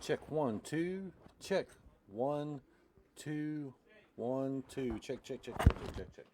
Check 1, 2. Check 1, 2, 1, 2. Check, check, check, check, check, check, check.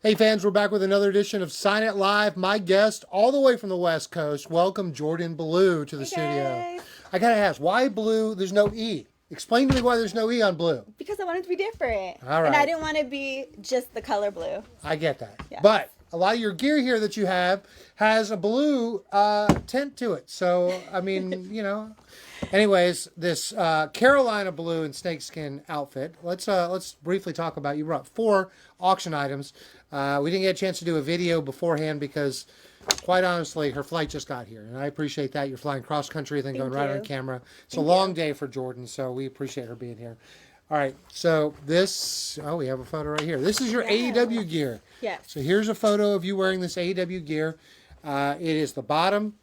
Hey fans, we're back with another edition of Sign It Live. My guest, all the way from the West Coast, welcome Jordan Blue to the studio. Guys. I gotta ask, why blue? There's no E. Explain to me why there's no E on blue. Because I wanted to be different. All right. And I didn't want to be just the color blue. I get that. Yeah. But a lot of your gear here that you have has a blue tint to it. So, I mean, you know. Anyways, this Carolina blue and snakeskin outfit. Let's briefly talk about. You brought 4 auction items. We didn't get a chance to do a video beforehand because, quite honestly, her flight just got here, and I appreciate that. You're flying cross country, then going right on camera. It's a long day for Jordan, so we appreciate her being here. All right, so this. Oh, we have a photo right here. This is your AEW gear. Yeah. So here's a photo of you wearing this AEW gear. It is the bottom.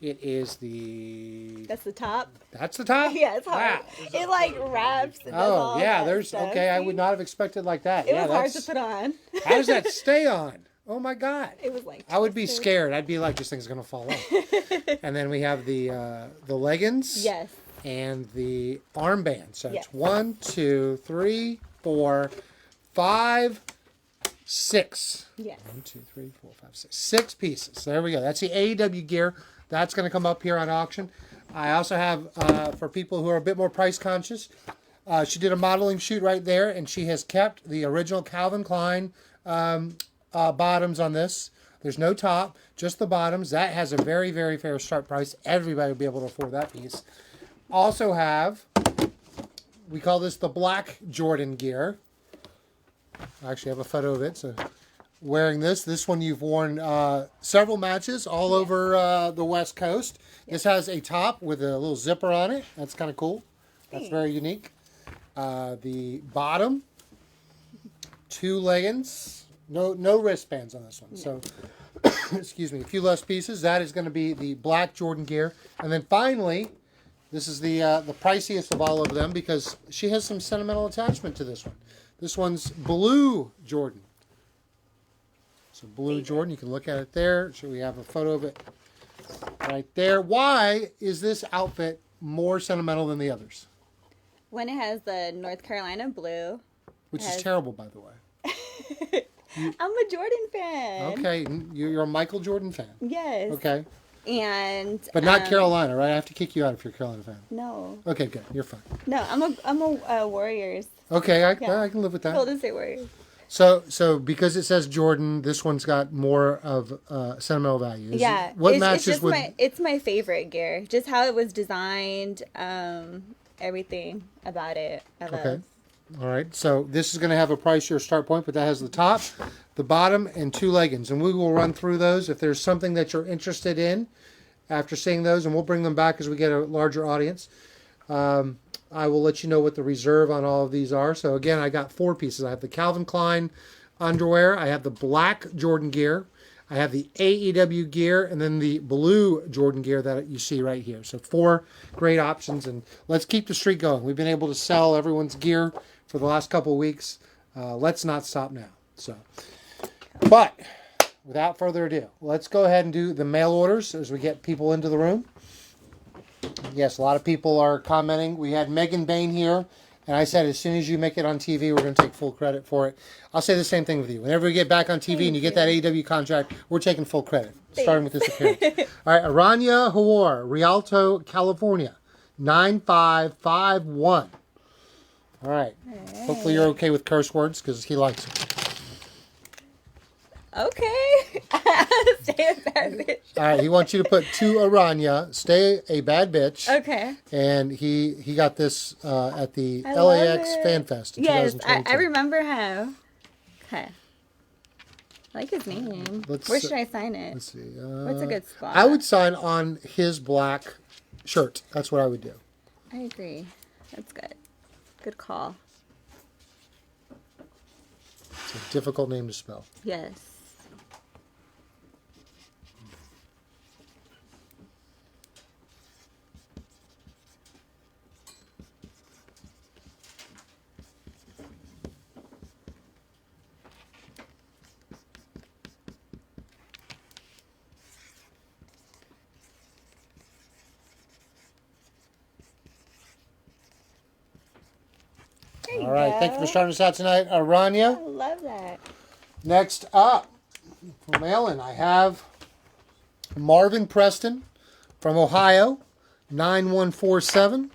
It is the... That's the top. That's the top? Yeah, it's hard. Wow. It like wraps. And does all yeah, that there's... stuff. Okay, I See? would not have expected like that. It was hard to put on. How does that stay on? Oh my God. It was like... I would be scared. I'd be like, this thing's going to fall off. And then we have the leggings. Yes. And the armband. So Yes. it's 1, 2, 3, 4, 5, 6. Yes. 1, 2, 3, 4, 5, 6. 6 pieces. So there we go. That's the AEW gear. That's going to come up here on auction. I also have, for people who are a bit more price conscious, she did a modeling shoot right there, and she has kept the original Calvin Klein bottoms on this. There's no top, just the bottoms. That has a very, very fair start price. Everybody will be able to afford that piece. Also have, we call this the black Jordan gear. I actually have a photo of it, so... Wearing this one you've worn several matches all over the West Coast. This has a top with a little zipper on it. That's kind of cool. That's very unique. The bottom, 2 leggings, no wristbands on this one. So, excuse me, a few less pieces. That is going to be the black Jordan gear. And then finally, this is the priciest of all of them because she has some sentimental attachment to this one. This one's blue Jordan. So blue Jordan, you can look at it there. So we have a photo of it right there. Why is this outfit more sentimental than the others? When it has the North Carolina blue. Which is terrible, by the way. I'm a Jordan fan. Okay, you're a Michael Jordan fan. Yes. Okay. And but not Carolina, right? I have to kick you out if you're a Carolina fan. No. Okay, good. You're fine. No, I'm a Warriors. Okay, I can live with that. Golden State Warriors. So because it says Jordan, this one's got more of sentimental value. It's my favorite gear. Just how it was designed, everything about it. I love. Okay. All right. So this is going to have a price your start point, but that has the top, the bottom, and 2 leggings, and we will run through those. If there's something that you're interested in after seeing those, and we'll bring them back as we get a larger audience. I will let you know what the reserve on all of these are. So again, I got 4 pieces. I have the Calvin Klein underwear. I have the black Jordan gear. I have the AEW gear, and then the blue Jordan gear that you see right here. So 4 great options, and let's keep the streak going. We've been able to sell everyone's gear for the last couple of weeks. Let's not stop now. But without further ado, let's go ahead and do the mail orders as we get people into the room. Yes, a lot of people are commenting. We had Megan Bain here, and I said as soon as you make it on TV, we're going to take full credit for it. I'll say the same thing with you. Whenever we get back on TV and you get that AEW contract, we're taking full credit, starting with this appearance. All right, Aranya Hawar, Rialto, California, 9551. All right. Hopefully you're okay with curse words because he likes it. Okay. Stay a bad bitch. All right, he wants you to put to Aranya, stay a bad bitch. Okay. And he got this at the LAX Fan Fest in 2022. I remember him. Okay. I like his name. Where should I sign it? Let's see. What's a good spot? I would sign on his black shirt. That's what I would do. I agree. That's good. Good call. It's a difficult name to spell. Yes. All right, thank you for starting us out tonight, Aranya. I love that. Next up, for mail-in, I have Marvin Preston from Ohio, 9147.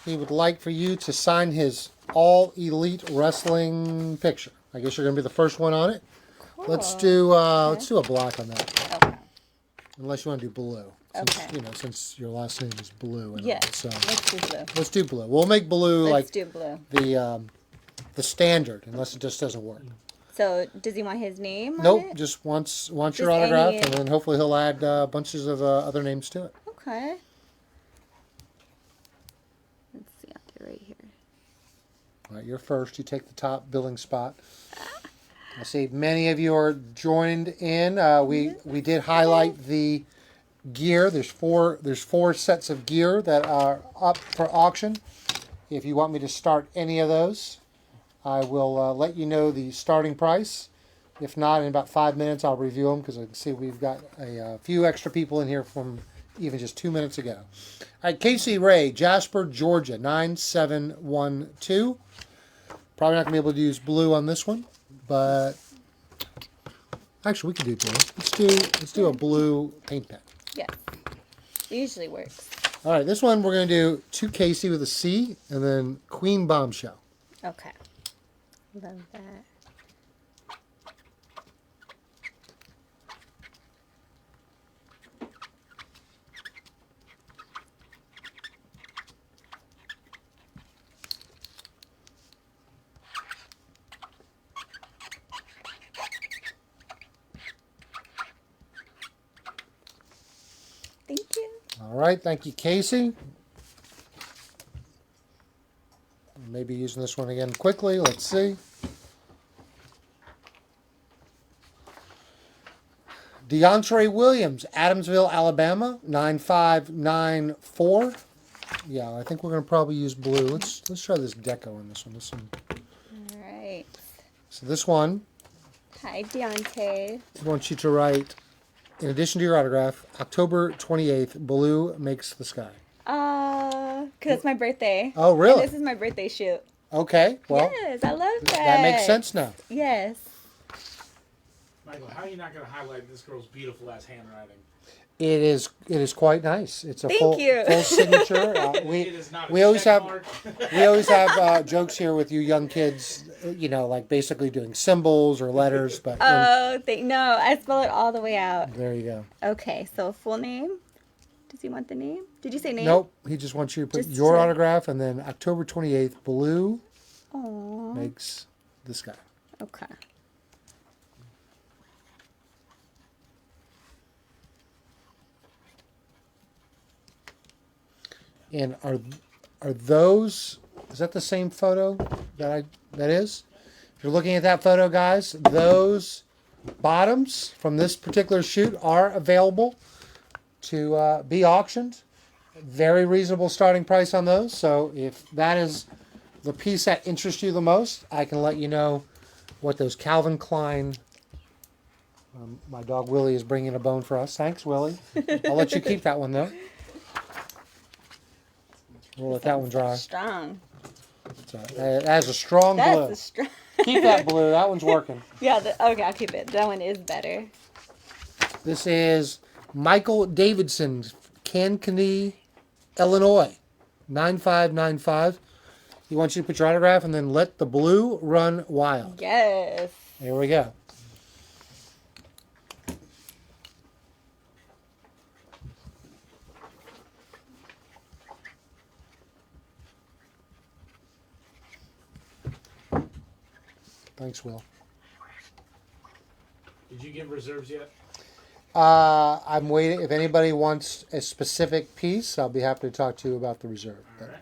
He would like for you to sign his All Elite Wrestling picture. I guess you're going to be the first one on it. Cool. Let's do a black on that. Okay. Unless you want to do blue. Since, Okay. Since your last name is Blue. And Yes. so Let's do blue. let's do blue. We'll make blue Let's like do blue. the standard, unless it just doesn't work. So, does he want his name on Nope, it? just wants your Just autograph, any- and then hopefully he'll add bunches of other names to it. Okay. Let's see, I'll do it right here. All right, you're first. You take the top billing spot. I see many of you are joined in. We did highlight the gear. There's four sets of gear that are up for auction. If you want me to start any of those, I will let you know the starting price. If not, in about 5 minutes, I'll review them because I can see we've got a few extra people in here from even just 2 minutes ago. All right, Casey Ray, Jasper, Georgia, 9712. Probably not going to be able to use blue on this one, but actually we can do blue. Let's do a blue paint pen. Yes. It usually works. All right, this one we're going to do to Casey with a C, and then Queen Bombshell. Okay. Love that. Thank you. All right, thank you, Casey. Maybe using this one again quickly. Let's see. DeAndre Williams, Adamsville, Alabama, 9594. Yeah, I think we're going to probably use blue. Let's try this deco on this one. All right. So this one, Hi, Deontay. I want you to write, in addition to your autograph, October 28th, blue makes the sky. Because it's my birthday. Oh, really? And this is my birthday shoot. Okay, well, Yes, I love that. that makes sense now. Yes. Michael, how are you not going to highlight this girl's beautiful ass handwriting? It is quite nice. It's a Thank full you. signature. It is not a we always check have mark. we always have jokes here with you young kids. Like basically doing symbols or letters. But No, I spell it all the way out. there you go. Okay, so full name. Does he want the name? Did you say name? Nope. He just wants you to put Just your to- autograph and then October 28th, blue Aww. makes the sky. Okay. And are those? Is that the same photo that is? If you're looking at that photo, guys, those bottoms from this particular shoot are available to be auctioned. Very reasonable starting price on those. So if that is the piece that interests you the most, I can let you know what those Calvin Klein. My dog Willie is bringing a bone for us. Thanks, Willie. I'll let you keep that one though. We'll let that one dry. Strong. So, that has a strong That's blue. a strong. Keep that blue. That one's working. Yeah. Okay, I'll keep it. That one is better. This is Michael Davidson, Kankakee, Illinois, 9595. He wants you to put your autograph and then let the blue run wild. Yes. There we go. Thanks, Will. Did you give reserves yet? I'm waiting. If anybody wants a specific piece, I'll be happy to talk to you about the reserve. All right.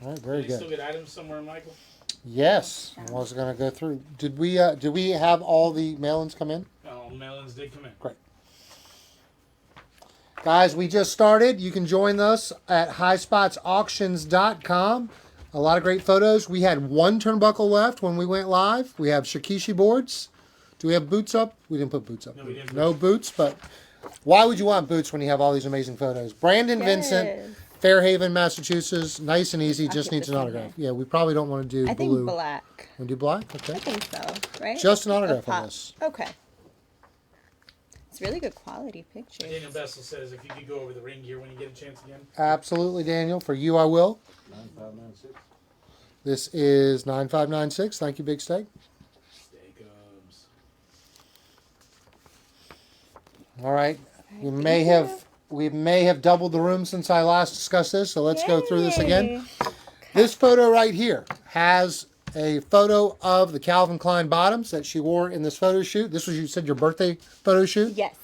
All right, very Do you still good. get items somewhere, Michael? Yes, I was going to go through. Did we have all the mail-ins come in? Oh, mail-ins did come in. Great. Guys, we just started. You can join us at highspotsauctions.com. A lot of great photos. We had one turnbuckle left when we went live. We have Shikishi boards. Do we have boots up? We didn't put boots up. No, we didn't. No boots, but why would you want boots when you have all these amazing photos? Brandon Yes. Vincent, Fairhaven, Massachusetts. Nice and easy. I'll Just keep needs this an in autograph. here. Yeah, we probably don't want to do I think blue. black. Want to do black? Okay. I think so, right? Just an Or autograph on pop. this. Okay. It's really good quality pictures. Daniel Bessel says if you could go over the ring gear when you get a chance again. Absolutely, Daniel. For you, I will. 9596. This is 9596. Thank you, Big Steak. Steakums. All right. We may have doubled the room since I last discussed this, so let's go through this again. Yay. This photo right here has a photo of the Calvin Klein bottoms that she wore in this photo shoot. This was, you said, your birthday photo shoot? Yes.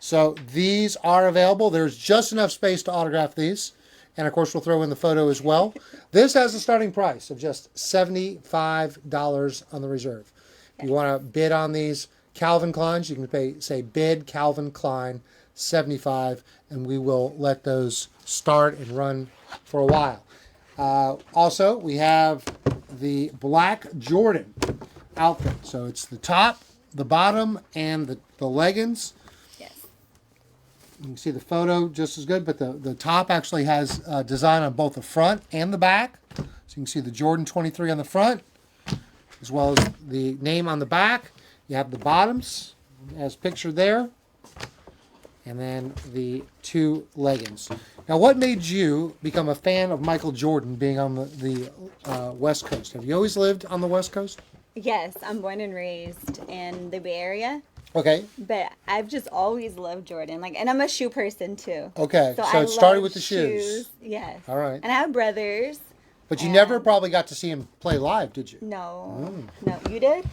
So these are available. There's just enough space to autograph these. And, of course, we'll throw in the photo as well. This has a starting price of just $75 on the reserve. If you want to bid on these Calvin Kleins, you can say bid Calvin Klein 75, and we will let those start and run for a while. Also, we have the black Jordan outfit. So it's the top, the bottom, and the leggings. Yes. You can see the photo just as good, but the top actually has design on both the front and the back. So you can see the Jordan 23 on the front, as well as the name on the back. You have the bottoms, as pictured there, and then the two leggings. Now, what made you become a fan of Michael Jordan being on the West Coast? Have you always lived on the West Coast? Yes, I'm born and raised in the Bay Area, Okay. but I've just always loved Jordan. And I'm a shoe person too. Okay. So I it started love with the shoes. Yes. All right. And I have brothers. But you And- never probably got to see him play live, did you? No. No, you did?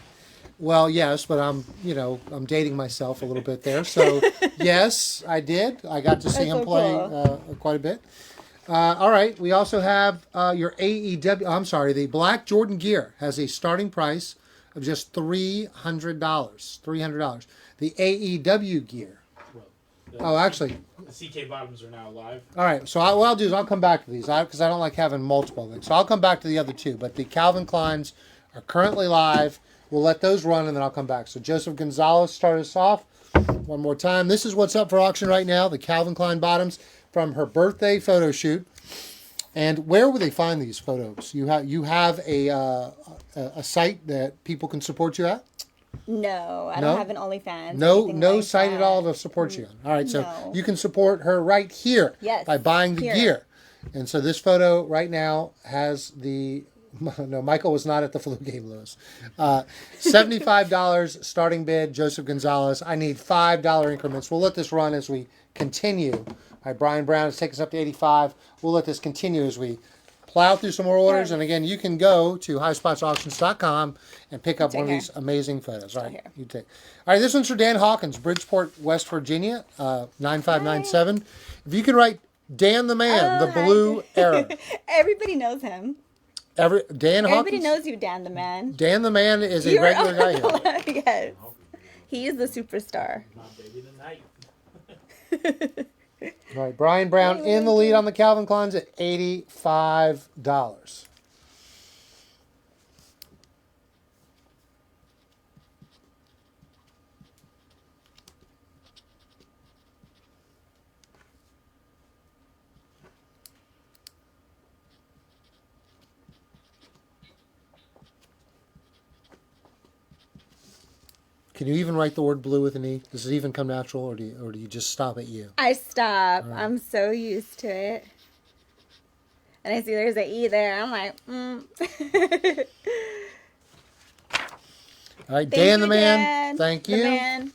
Well, yes, but I'm dating myself a little bit there. So, yes, I did. I got to see That's him so play cool. quite a bit. All right. We also have your the black Jordan gear has a starting price of just $300. $300. The AEW gear. Well, Actually. the CK bottoms are now live. All right. So what I'll do is I'll come back to these because I don't like having multiple things. So I'll come back to the other two. But the Calvin Kleins are currently live. We'll let those run, and then I'll come back. So Joseph Gonzalez started us off one more time. This is what's up for auction right now, the Calvin Klein bottoms from her birthday photo shoot. And where would they find these photos? You have a site that people can support you at? No, I No? don't have an OnlyFans. No, anything no like site at that. all to support you on. All right, so No. you can support her right here Yes, by buying the here. gear. And so this photo right now has the... No, Michael was not at the flu game, Lewis. $75 starting bid, Joseph Gonzalez. I need $5 increments. We'll let this run as we continue. All right, Brian Brown has taken us up to 85. We'll let this continue as we plow through some more orders. And again, you can go to highspotsauctions.com and pick up It's one of right these amazing photos. All right, here. you take. All right, this one's for Dan Hawkins, Bridgeport, West Virginia, 9597. If you can write Dan the Man, Oh, the hi. Blue Arrow. Everybody knows him. Dan Everybody Hawkins. knows you, Dan the Man. Dan the Man is a You're regular guy here. Yes. He is the superstar. My baby tonight. All right, Brian Brown in the lead on the Calvin Kleins at $85. Can you even write the word blue with an E? Does it even come natural, or do you just stop at you? I stop. Right. I'm so used to it. And I see there's an E there. I'm like, All right, Thank Dan you, the Man. Dan. Thank The you. man.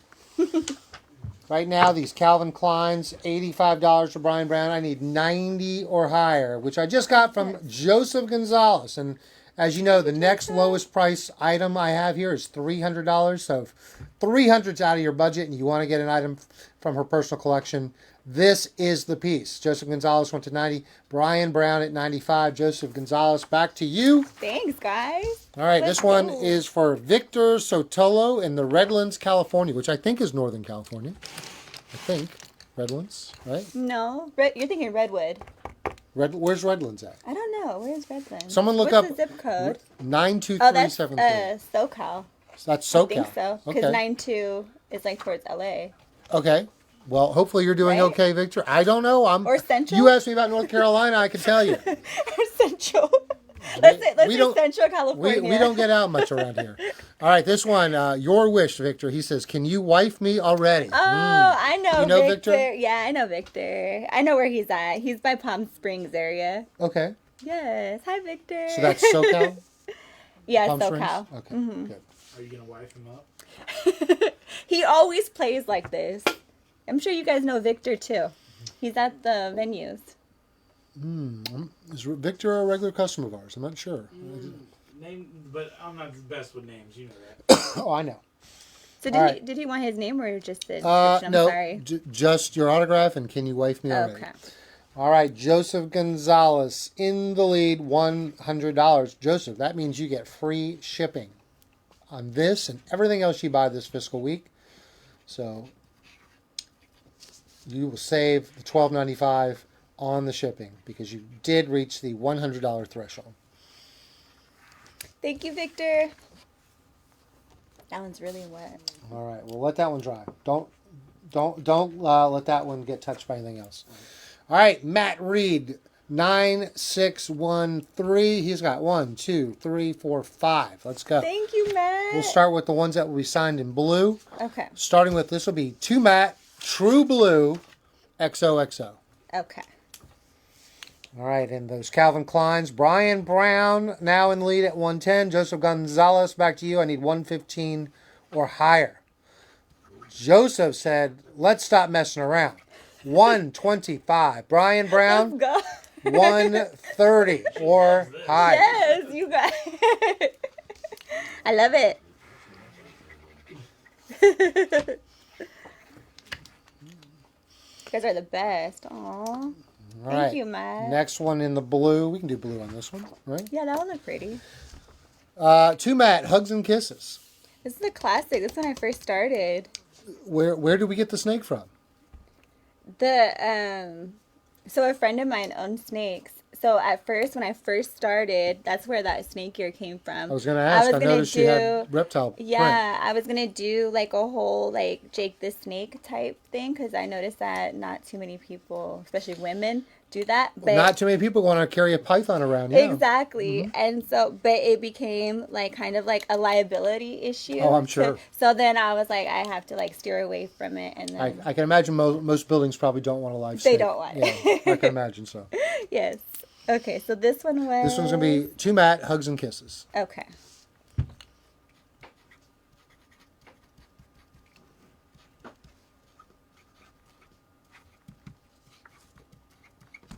Right now, these Calvin Kleins, $85 for Brian Brown. I need 90 or higher, which I just got from Joseph Gonzalez. And as you know, the next lowest price item I have here is $300. So if 300's out of your budget and you want to get an item from her personal collection, this is the piece. Joseph Gonzalez went to 90. Brian Brown at 95. Joseph Gonzalez, back to you. Thanks, guys. All right, Let's this one go. is for Victor Sotolo in the Redlands, California, which I think is Northern California. I think. Redlands, right? No, you're thinking Redwood. Where's Redlands at? I don't know. Where's Redlands? Someone look What's up the zip code? Oh, that's 92373. SoCal. That's I SoCal. think so. Because Okay. 92 is like towards LA. Okay. Well, hopefully you're doing Right? okay, Victor. I don't know. Or Central? You asked me about North Carolina, I can tell you. Or Central. Let's say don't- Central California. We don't get out much around here. All right, this one, your wish, Victor. He says, "Can you wife me already?" Oh, I know, You know Victor. Victor? Yeah, I know Victor. I know where he's at. He's by Palm Springs area. Okay, Yes. Hi, Victor. so that's SoCal. Yeah, Palm Springs? SoCal. Okay, good. Are you gonna wife him up? He always plays like this. I'm sure you guys know Victor too. He's at the venues. Is Victor a regular customer of ours? I'm not sure. Name, but I'm not the best with names. You know that. Oh, I know. So All right. did he want his name or just the description? I'm No, sorry. just your autograph and can you wife me already? Okay. All right, Joseph Gonzalez in the lead, $100. Joseph, that means you get free shipping on this and everything else you buy this fiscal week. So you will save the $12.95 on the shipping because you did reach the $100 threshold. Thank you, Victor. That one's really wet. All right, well, let that one dry. Don't let that one get touched by anything else. All right, Matt Reed, 9613. He's got 1, 2, 3, 4, 5. Let's go. Thank you, Matt. We'll start with the ones that will be signed in blue. Okay. Starting with this will be 2 Matt, True Blue, XOXO. Okay. All right, and those Calvin Kleins. Brian Brown now in the lead at 110. Joseph Gonzalez, back to you. I need 115 or higher. Joseph said, let's stop messing around. 125. Brian Brown, Let's go. 130 or higher. Yes, you guys. I love it. You guys are the best. Aw. All Thank right. you, Matt. Next one in the blue. We can do blue on this one, right? Yeah, that one looked pretty. 2 Matt, Hugs and Kisses. This is a classic. This is when I first started. Where did we get the snake from? So a friend of mine owned snakes. So at first, when I first started, that's where that snake ear came from. I was going to ask. I noticed you had reptile print. Yeah, I was gonna do like a whole like Jake the Snake type thing because I noticed that not too many people, especially women, do that. But Not too many people want to carry a python around. Yeah. exactly, and so but it became like kind of like a liability issue. Oh, I'm sure. So then I was like, I have to like steer away from it, and then I can imagine most buildings probably don't want a live They snake. don't want Yeah, it. I can imagine so. yes. Okay, so this one was. This one's going to be 2 Matt, Hugs and Kisses. Okay.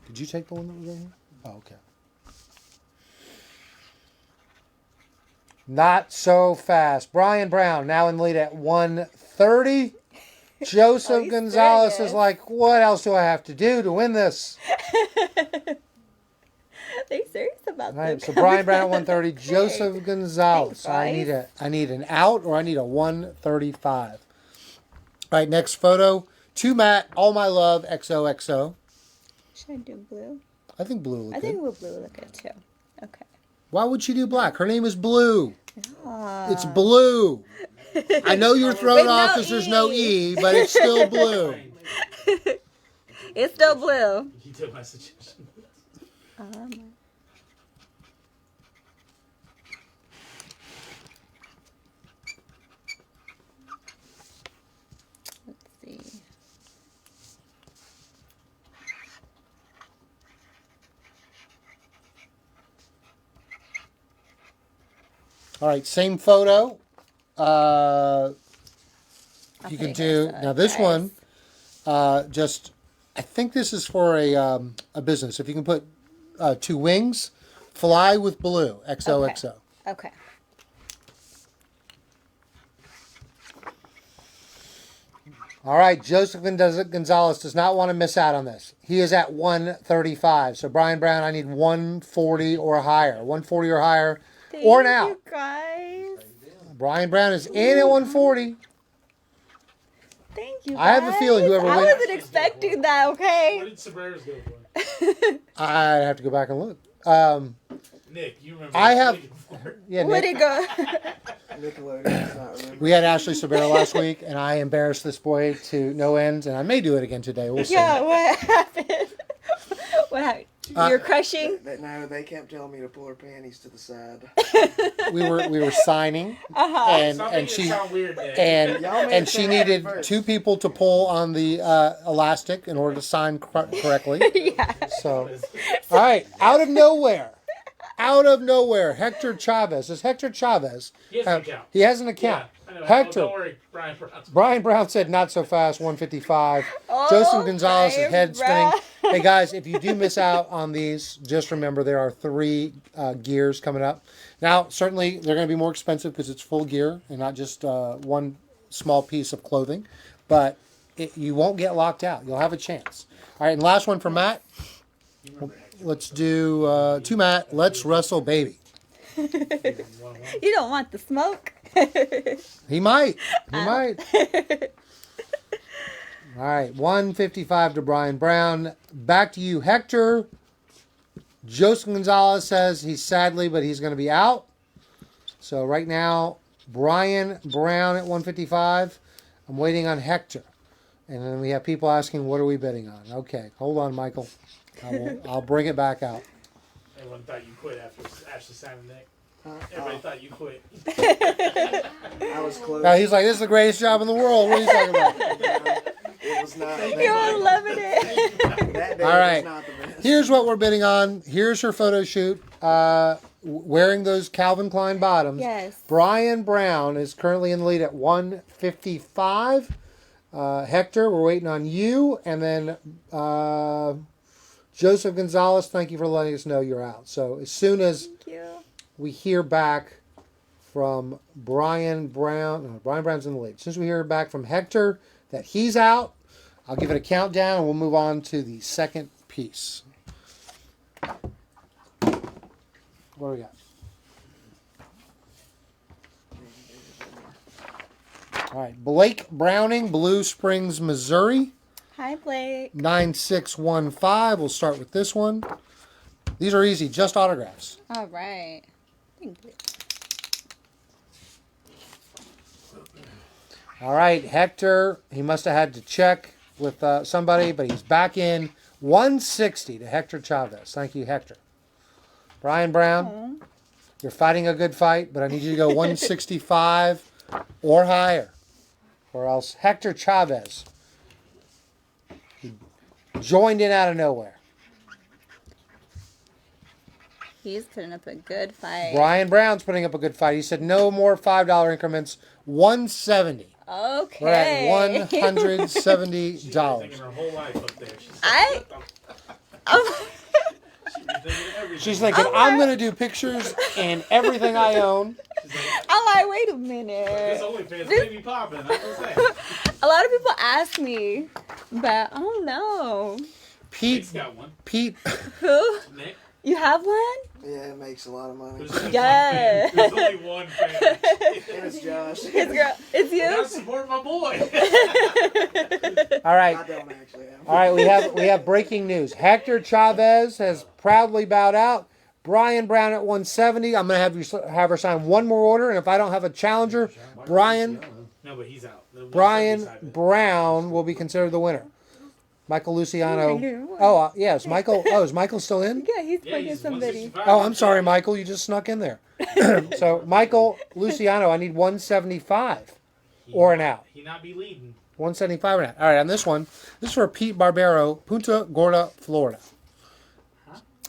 Did you take the one that was in here? Oh, okay. Not so fast. Brian Brown now in the lead at 130. Joseph he's Gonzalez serious. is like, what else do I have to do to win this? They serious about All right, this? so Brian Brown at 130. Joseph Gonzalez. Thanks, I need an out or I need a 135. All right, next photo. 2 Matt, All My Love, XOXO. Should I do blue? I think blue look I good. think blue look good too. Okay. Why would she do black? Her name is Blue. Aw. It's blue. I know you're thrown With no off because there's no E, but it's still blue. It's still blue. You took my suggestion. Let's see. All right, same photo. I'll You put can it here do so now. it This dries. one, just I think this is for a business. If you can put 2 wings, fly with blue, XOXO. Okay. All right, Joseph Gonzalez does not want to miss out on this. He is at 135. So Brian Brown, I need 140 or higher. 140 or higher, or an out. You guys. Brian Brown is in at 140. Thank you. I have a feeling whoever I wins- wasn't expecting that. What Okay. did Sabreras go for? I'd have to go back and look. Nick, you remember? I have- this before. Yeah, Where'd Nick, it go? Nickelodeon does not remember. we had Ashley Sabera last week, and I embarrassed this boy to no end, and I may do it again today. We'll see. Yeah, what happened? What happened? You're crushing? No, they kept telling me to pull her panties to the side. We were signing, Uh-huh. Stop and making it she sound weird, Nick. Y'all made and it she sound happy needed first. 2 people to pull on the elastic in order to sign correctly. Yeah. So, all right, out of nowhere, Hector Chavez. Is Hector Chavez? He has an account. He has an account. Yeah, I know. Hector. Don't worry, Brian Brown's. Brian Brown said not so fast, 155. Oh, Joseph Gonzalez is Brian head spinning. Brown. Hey guys, if you do miss out on these, just remember there are 3 gears coming up. Now, certainly they're going to be more expensive because it's full gear and not just one small piece of clothing. But you won't get locked out. You'll have a chance. All right, and last one for Matt. Let's do to Matt. Let's wrestle, baby. You don't want the smoke? He might. He might. All right, 155 to Brian Brown. Back to you, Hector. Joseph Gonzalez says he's sadly, but he's going to be out. So right now, Brian Brown at 155. I'm waiting on Hector. And then we have people asking, what are we betting on? Okay, hold on, Michael. I'll bring it back out. Everyone thought you quit after Ashley signed Nick. Huh? Everybody thought you quit. I was close. Now he's like, this is the greatest job in the world. What are you talking about? It was not. You're loving it. That day All right. was not the best. Here's what we're bidding on. Here's her photo shoot. Wearing those Calvin Klein bottoms. Yes. Brian Brown is currently in the lead at 155. Hector, we're waiting on you. And then Joseph Gonzalez, thank you for letting us know you're out. So as soon as Thank you. we hear back from Brian Brown, no, Brian Brown's in the lead. As soon as we hear back from Hector that he's out, I'll give it a countdown and we'll move on to the second piece. What do we got? All right, Blake Browning, Blue Springs, Missouri, Hi, Blake. 9615. We'll start with this one. These are easy, just autographs. All right. Thank you. All right, Hector, he must have had to check with somebody, but he's back in. 160 to Hector Chavez. Thank you, Hector. Brian Brown, you're fighting a good fight, but I need you to go 165 or higher, or else Hector Chavez he joined in out of nowhere. He's putting up a good fight. Brian Brown's putting up a good fight. He said no more $5 increments. 170. Okay. We're at $170. She's thinking her whole life up there. She's She's thinking, I'm going to do pictures and everything I own. I'm like, wait a minute. This OnlyFans baby popping. I'm just saying. A lot of people ask me, but I don't know. Nick's Pete, got one. Pete, Who? Nick. You have one? Yeah, it makes a lot of money. There's only Yeah. one fan. There's only one fan. And it's Josh. It's girl. It's Gotta you. support my boy. all right. I don't actually have. All right, we have breaking news. Hector Chavez has proudly bowed out. Brian Brown at 170. I'm going to have her sign one more order, and if I don't have a challenger, Brian No, but he's out. The Brian 175 Brown will be considered the winner. Michael Luciano. Oh, Oh, yes, Michael. Oh, is Michael still in? Yeah, he's Yeah, fucking he's somebody. 165. Oh, I'm sorry, Michael. You just snuck in there. So, Michael Luciano, I need 175 or an out. He not be leading. 175 or an out. All right, on this one, this is for Pete Barbero, Punta Gorda, Florida.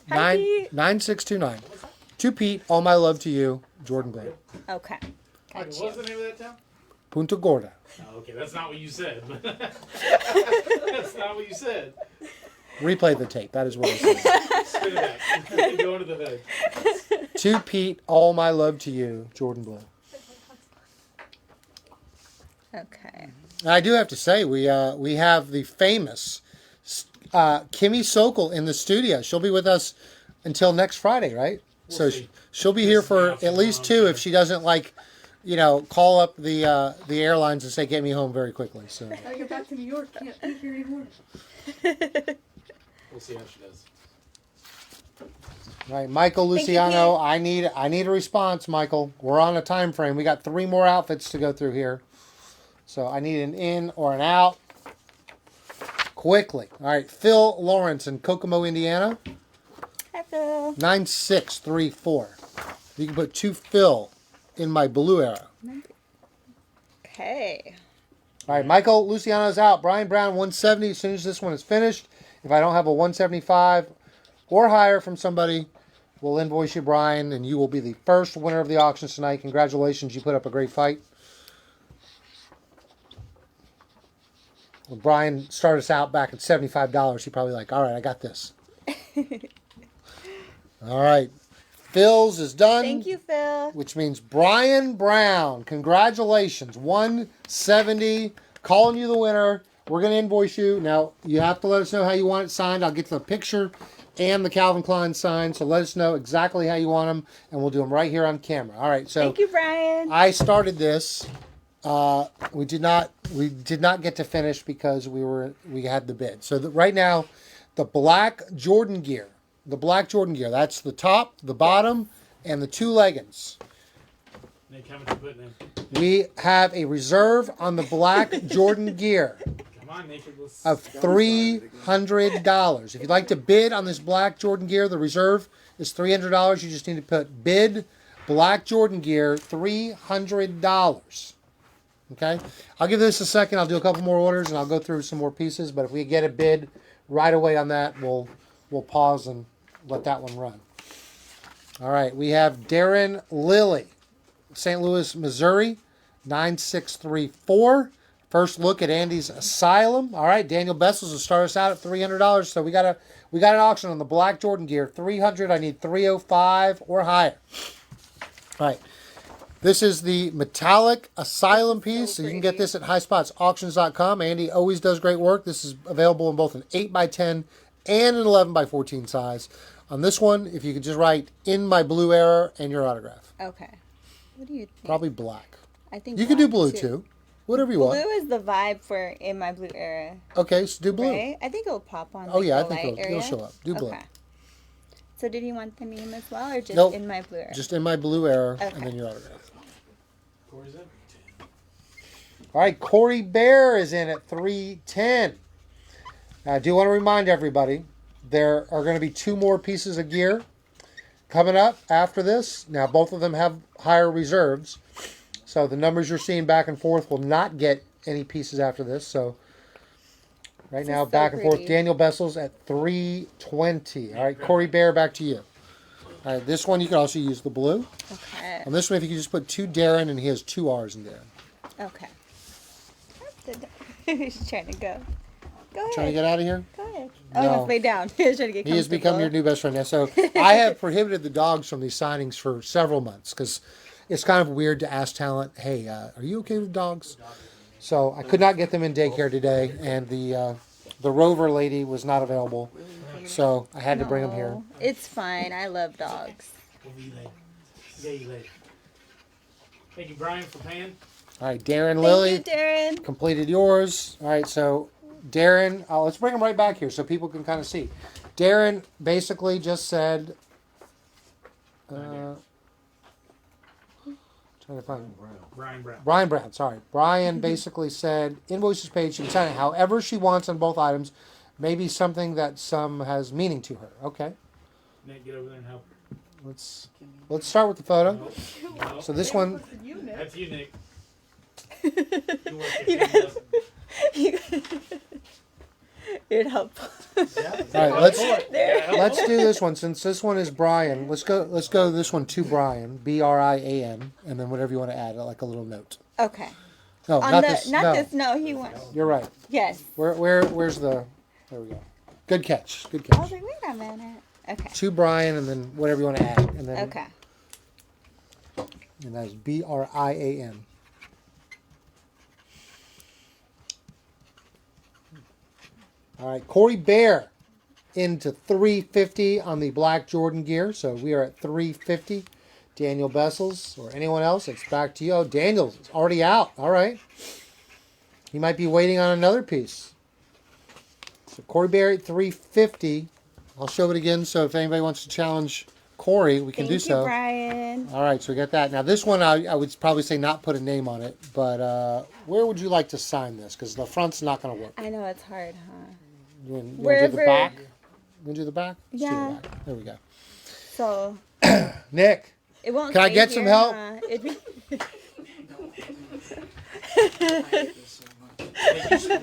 Hi, Pete. 9629. To Pete, all my love to you, Jordan Blade. Okay. What Got was you. the name of that town? Punta Gorda. Oh, okay, that's not what you said. That's not what you said. Replay the tape. That is what I said. Spin it back. Go into the hood. To Pete, all my love to you, Jordan Blade. Okay. And I do have to say, we have the famous Kimmy Sokol in the studio. She'll be with us until next Friday, right? We'll So see. she'll be here for This is at least the 2 option. if she doesn't call up the airlines and say get me home very quickly. So Gotta get back to New York. Can't be here anymore. We'll see how she does. All right, Michael Thank you, Luciano, Pete. I need a response, Michael. We're on a time frame. We got 3 more outfits to go through here. So I need an in or an out. Quickly. All right, Phil Lawrence in Kokomo, Indiana. Hi, Phil. 9634. You can put 2 Phil in my blue arrow. Okay. All right, Michael Luciano's out. Brian Brown, 170 as soon as this one is finished. If I don't have a 175 or higher from somebody, we'll invoice you, Brian, and you will be the first winner of the auctions tonight. Congratulations, you put up a great fight. When Brian started us out back at $75, he probably like, all right, I got this. All right. Phil's is done. Thank you, Phil. Which means Brian Brown. Congratulations. 170. Calling you the winner. We're going to invoice you. Now, you have to let us know how you want it signed. I'll get the picture and the Calvin Klein sign. So let us know exactly how you want them, and we'll do them right here on camera. All right. So Thank you, Brian. I started this. We did not get to finish because we had the bid. So right now, the black Jordan gear. The black Jordan gear. That's the top, the bottom, and the 2 leggings. Nick, how much you putting in? We have a reserve on the black Jordan gear Come on, Nick. Let's... of $300. If you'd like to bid on this black Jordan gear, the reserve is $300. You just need to put bid black Jordan gear $300. Okay? I'll give this a second. I'll do a couple more orders and I'll go through some more pieces. But if we get a bid right away on that, we'll pause and let that one run. All right. We have Darren Lilly, St. Louis, Missouri, 9634. First look at Andy's Asylum. All right, Daniel Bessels will start us out at $300. So we got an auction on the black Jordan gear. $300. I need $305 or higher. All right. This is the metallic Asylum piece. So you can get this at highspotsauctions.com. Andy always does great work. This is available in both an 8x10 and an 11x14 size. On this one, if you could just write in my blue error and your autograph. Okay. What do you think? Probably black. I think You can do black, blue too. Whatever you want. Blue is the vibe for in my blue era, Okay, so do blue. right? I think it'll pop on. Oh like, yeah, I the think light it'll area. show up. Do blue. Okay. So did you want the name as well, or just Nope. in my blue era? Just in my blue error Okay. and then your autograph. Corey's up. All right, Corey Bear is in at 310. Now, I do want to remind everybody there are going to be 2 more pieces of gear coming up after this. Now, both of them have higher reserves. So the numbers you're seeing back and forth will not get any pieces after this. So right This now, is so back and forth, pretty. Daniel Bessels at 320. All right, Corey Bear, back to you. All right, this one you can also use the blue. Okay. On this one, if you could just put 2 Darren, and he has 2 R's in Darren. Okay. He's trying to go. Go ahead. Trying to get out of here? Go ahead. Oh, he No. wants to lay down. He's trying to get He has become your comfortable. new best friend now. So I have prohibited the dogs from these signings for several months because it's kind of weird to ask talent, hey, are you okay with dogs? So I could not get them in daycare today, and the Rover lady was not available. So I had to bring them here. No, it's fine. I love dogs. We'll be late. See you later. Thank you, Brian, for paying. All right, Darren Lilly Thank you, Darren. completed yours. All right, so Darren, let's bring him right back here so people can kind of see. Darren basically just said, trying to find Brian Brown. Brian Brown, sorry. Brian basically said, invoices paid, she can sign it however she wants on both items. Maybe something that some has meaning to her. Okay, Nick, get over there and help. let's start with the photo. Nope. Nope. So this one, That's you, Nick. You work You at guys- You'd help. all right, let's There. let's do this one since this one is Brian. Let's go this one to Brian, Brian, and then whatever you want to add, like a little note. Okay. No, On not the this. not no, this. No, he wants. you're right. Yes. Where's the? There we go. Good catch. Good I was catch. like, wait a minute. Okay. To Brian, and then whatever you want to add, and then Okay. and that's Brian. All right, Corey Bear into 350 on the black Jordan gear. So we are at 350. Daniel Bessels or anyone else, it's back to you. Oh, Daniel's already out. All right. He might be waiting on another piece. So Corey Bear at 350 I'll show it again. So if anybody wants to challenge Corey, we can Thank do you, so. Brian. All right, so we got that. Now this one, I would probably say not put a name on it, but where would you like to sign this? Because the front's not going to work. I know it's hard, huh? You want to do the Wherever- back? You want to do the back? Let's do Yeah. the back. There we go. So Nick, it won't. Can I stay get some here, help? huh? It'd be-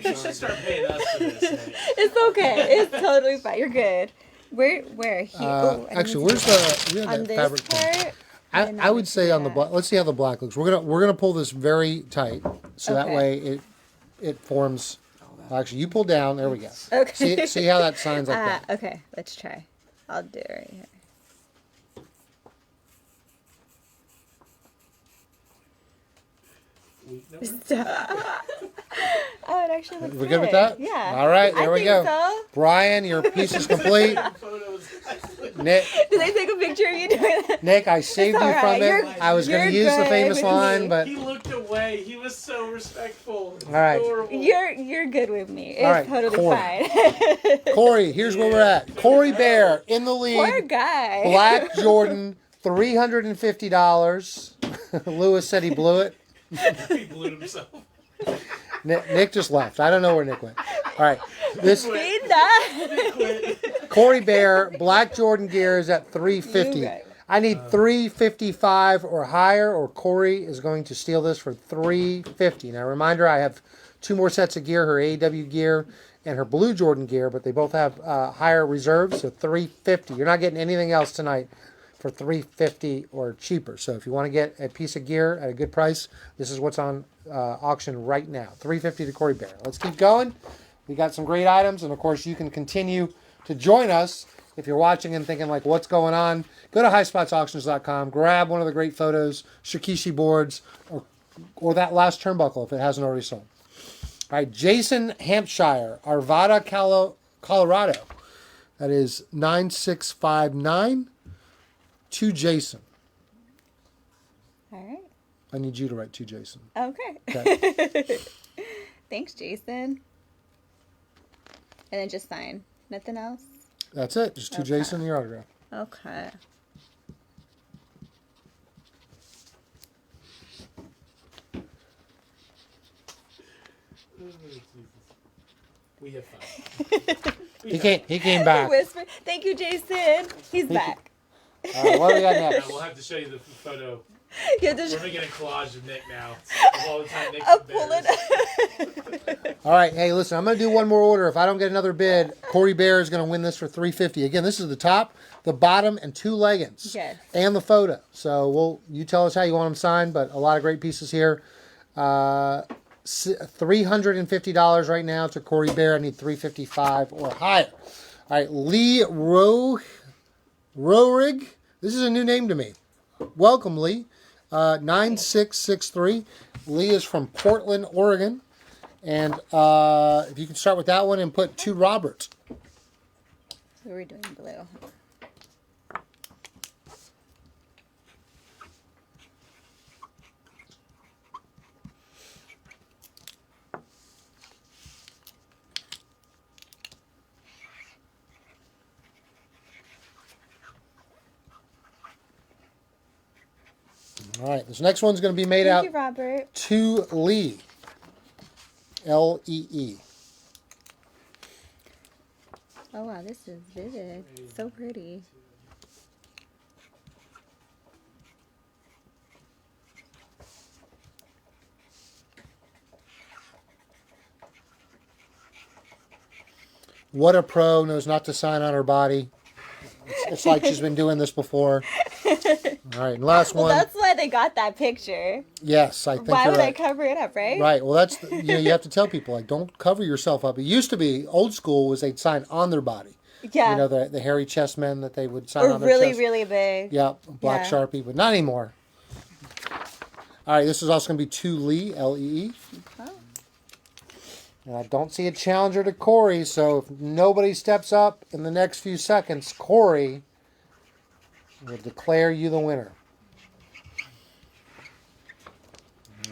You should start paying us for this. Nick. It's okay. It's totally fine. You're good. Where? Here. Oh, I actually, need where's to- we have on that this fabric thing. part? I would say on the black. Let's see how the black looks. We're gonna pull this very tight, so that Okay. way it forms. Actually, you pull down. There we go. Okay. See how that signs like that. Okay, let's try. I'll do it right here. Oh, it actually looks We're good with that? Yeah. All right, there I we think go. So. Brian, your piece is complete. Photos. Nick, Did they take a picture of you doing that? Nick, I saved you all from right. it. You're- I was going to you're use the good famous with line, me. but He looked away. He was so respectful. All right. Adorable. You're good with me. It's All right, totally Corey. fine. Corey, here's where we're at. Corey Bear in the Poor lead. guy. Black Jordan, $350. Lewis said he blew it. He blew himself. Nick just left. I don't know where Nick went. All right. This See that? Corey Bear, Black Jordan gear is at $350. You right. I need $355 or higher, or Corey is going to steal this for $350. Now, reminder, I have two more sets of gear, her AEW gear and her blue Jordan gear, but they both have higher reserves, so $350. You're not getting anything else tonight for $350 or cheaper. So if you want to get a piece of gear at a good price, this is what's on auction right now. $350 to Corey Bear. Let's keep going. We got some great items, and of course you can continue to join us if you're watching and thinking like, what's going on? Go to highspotsauctions.com, grab one of the great photos, Shikishi boards, or that last turnbuckle if it hasn't already sold. All right, Jason Hampshire, Arvada, Colorado. That is 9659 to Jason. All right. I need you to write to Jason. Okay. Okay. Thanks, Jason. And then just sign. Nothing else? That's it. Just to Okay. Jason, your autograph. Okay. We have fun. He came back. Whisper. Thank you, Jason. He's back. All right, what do we got Now, next? we'll have to show you the photo. Yeah, just, We're making a collage of Nick now. Of all the time Nick's I'll embarrassed. pull it. All right, hey, listen, I'm going to do one more order. If I don't get another bid, Corey Bear is going to win this for $350. Again, this is the top, the bottom, and two leggings. Yes. And the photo. So you tell us how you want them signed, but a lot of great pieces here. $350 right now to Corey Bear. I need $355 or higher. All right, Lee Rohrig. This is a new name to me. Welcome, Lee. 9663. Lee is from Portland, Oregon. And if you can start with that one and put to Robert. So we're doing blue. All right, this next one's going to be made Thank out you, Robert. to Lee. Lee. Oh, wow, this is vivid. So pretty. What a pro knows not to sign on her body. It's like she's been doing this before. All right, and last Well, one. that's why they got that picture. Yes, I think Why you're would I right. cover it up, right? Right. Well, that's you have to tell people like don't cover yourself up. It used to be old school was they'd sign on their body. Yeah. You know the hairy chest men that they would sign or on their really, chest. really big. Yeah, black Yeah. Sharpie, but not anymore. All right, this is also going to be to Lee, Lee. Okay. And I don't see a challenger to Corey, so if nobody steps up in the next few seconds, Corey will declare you the winner.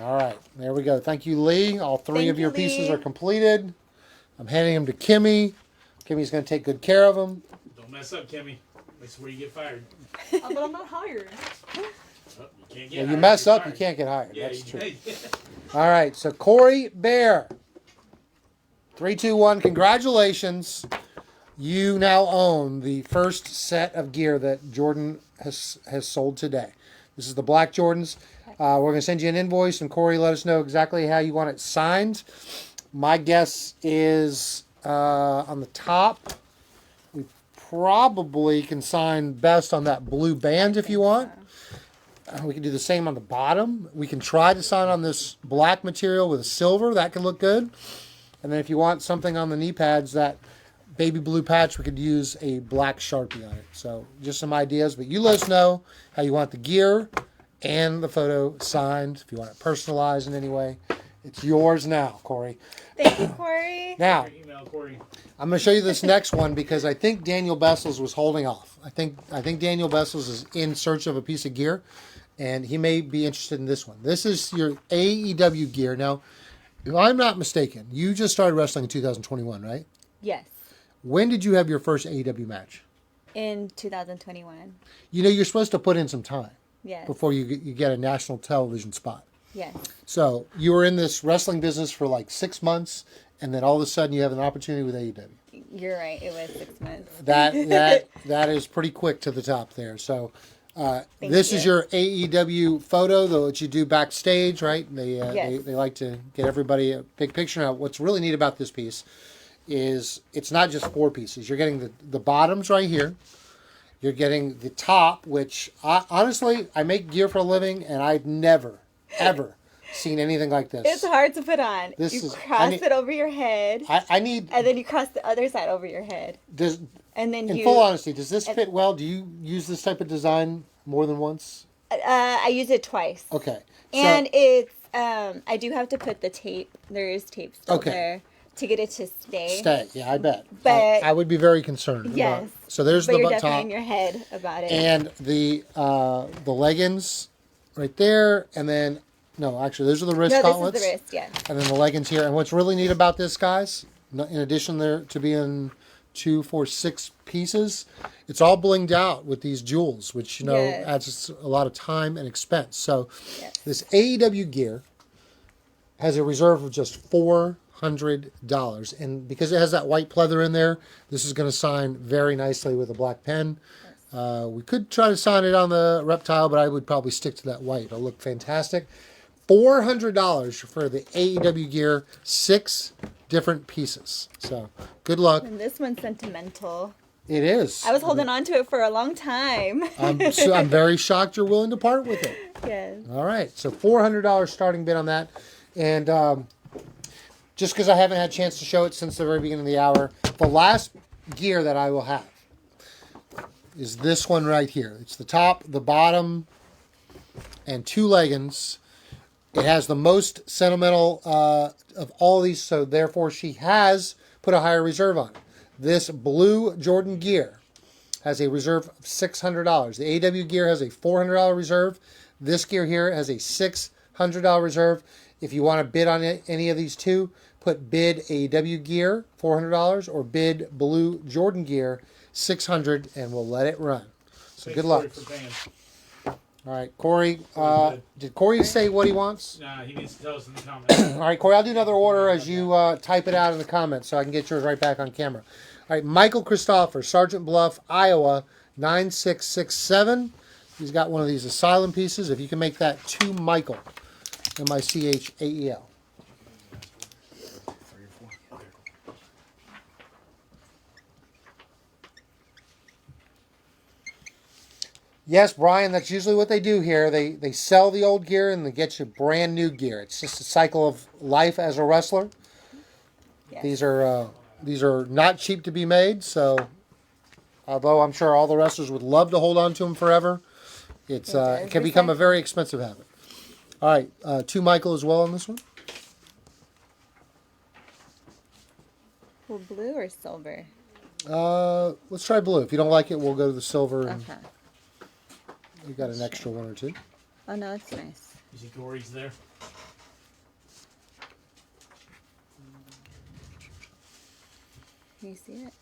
All right, there we go. Thank you, Lee. All three Thank of your you, pieces Lee. are completed. I'm handing them to Kimmy. Kimmy's going to take good care of them. Don't Don't mess up, Kimmy. That's where you get fired. But I'm not hired. Oh, you can't get When you hired, mess you're up, you fired. can't get hired. Yeah, That's true. you, All right, so Corey Bear. 3, 2, 1. Congratulations. You now own the first set of gear that Jordan has sold today. This is the black Jordans. We're going to send you an invoice, and Corey, let us know exactly how you want it signed. My guess is on the top, we probably can sign best on that blue band if you want. We can do the same on the bottom. We can try to sign on this black material with a silver. That can look good. And then if you want something on the knee pads, that baby blue patch, we could use a black Sharpie on it. So just some ideas. But you let us know how you want the gear and the photo signed. If you want it personalized in any way, it's yours now, Corey. Thank you, Corey. Now, email Corey. I'm going to show you this next one because I think Daniel Bessels was holding off. I think Daniel Bessels is in search of a piece of gear, and he may be interested in this one. This is your AEW gear. Now, if I'm not mistaken, you just started wrestling in 2021, right? Yes. When did you have your first AEW match? In 2021. You know, you're supposed to put in some time Yes. before you get a national television spot. Yes. So you were in this wrestling business for like 6 months, and then all of a sudden you have an opportunity with AEW. You're right. It was 6 months. That is pretty quick to the top there. So this is your AEW photo that you do backstage, right? Yes. They like to get everybody a big picture. Now, what's really neat about this piece is it's not just 4 pieces. You're getting the bottoms right here. You're getting the top, which honestly, I make gear for a living, and I've never, ever seen anything like this. It's hard to put on. Cross it over your head. I need. And then you cross the other side over your head. And then in full honesty, does this fit well? Do you use this type of design more than once? I use it twice. Okay. And it's I do have to put the tape. There is tape still Okay. there to get it to stay. Yeah, I bet. But I would be very concerned. yes. So there's But the you're top definitely in your head about it. and the leggings right there, and then no, actually, those are the wrist no, gauntlets. this is the wrist. Yeah. And then the leggings here. And what's really neat about this, guys, in addition there to being 2, 4, 6 pieces, it's all blinged out with these jewels, which Yes. adds a lot of time and expense. So Yes. this AEW gear has a reserve of just $400, and because it has that white pleather in there, this is going to sign very nicely with a black pen. We could try to sign it on the reptile, but I would probably stick to that white. It'll look fantastic. $400 for the AEW gear, 6 different pieces. So good luck. And this one's sentimental. It is. I was holding on to it for a long time. I'm very shocked you're willing to part with it. Yes. All right, so $400 starting bid on that. And just because I haven't had a chance to show it since the very beginning of the hour, the last gear that I will have is this one right here. It's the top, the bottom, and 2 leggings. It has the most sentimental of all these, so therefore she has put a higher reserve on it. This blue Jordan gear has a reserve of $600. The AW gear has a $400 reserve. This gear here has a $600 reserve. If you want to bid on any of these two, put bid AW gear, $400, or bid blue Jordan gear, $600, and we'll let it run. So Thanks, good luck. Corey, for paying. All right, Corey. Good. Did Corey say what he wants? Nah, he needs to tell us in the comments. All right, Corey, I'll do another order as you type it out in the comments so I can get yours right back on camera. All right, Michael Christopher, Sergeant Bluff, Iowa, 9667. He's got one of these asylum pieces. If you can make that to Michael, Michael. Yes, Brian, that's usually what they do here. They sell the old gear and they get you brand new gear. It's just a cycle of life as a wrestler. Yes. These are not cheap to be made, so although I'm sure all the wrestlers would love to hold on to them forever, it can become a very expensive habit. All right, to Michael as well on this one. Well, blue or silver? Let's try blue. If you don't like it, we'll go to the silver. And Okay. we got an extra one or two. Oh no, it's nice. You see Corey's there? Can you see it?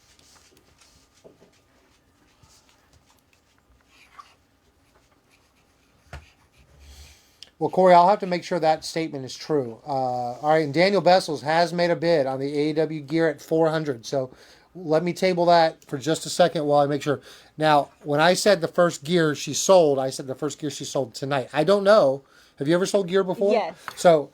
Well, Corey, I'll have to make sure that statement is true. All right, and Daniel Bessels has made a bid on the AEW gear at 400. So let me table that for just a second while I make sure. Now, when I said the first gear she sold, I said the first gear she sold tonight. I don't know. Have you ever sold gear before? Yes. So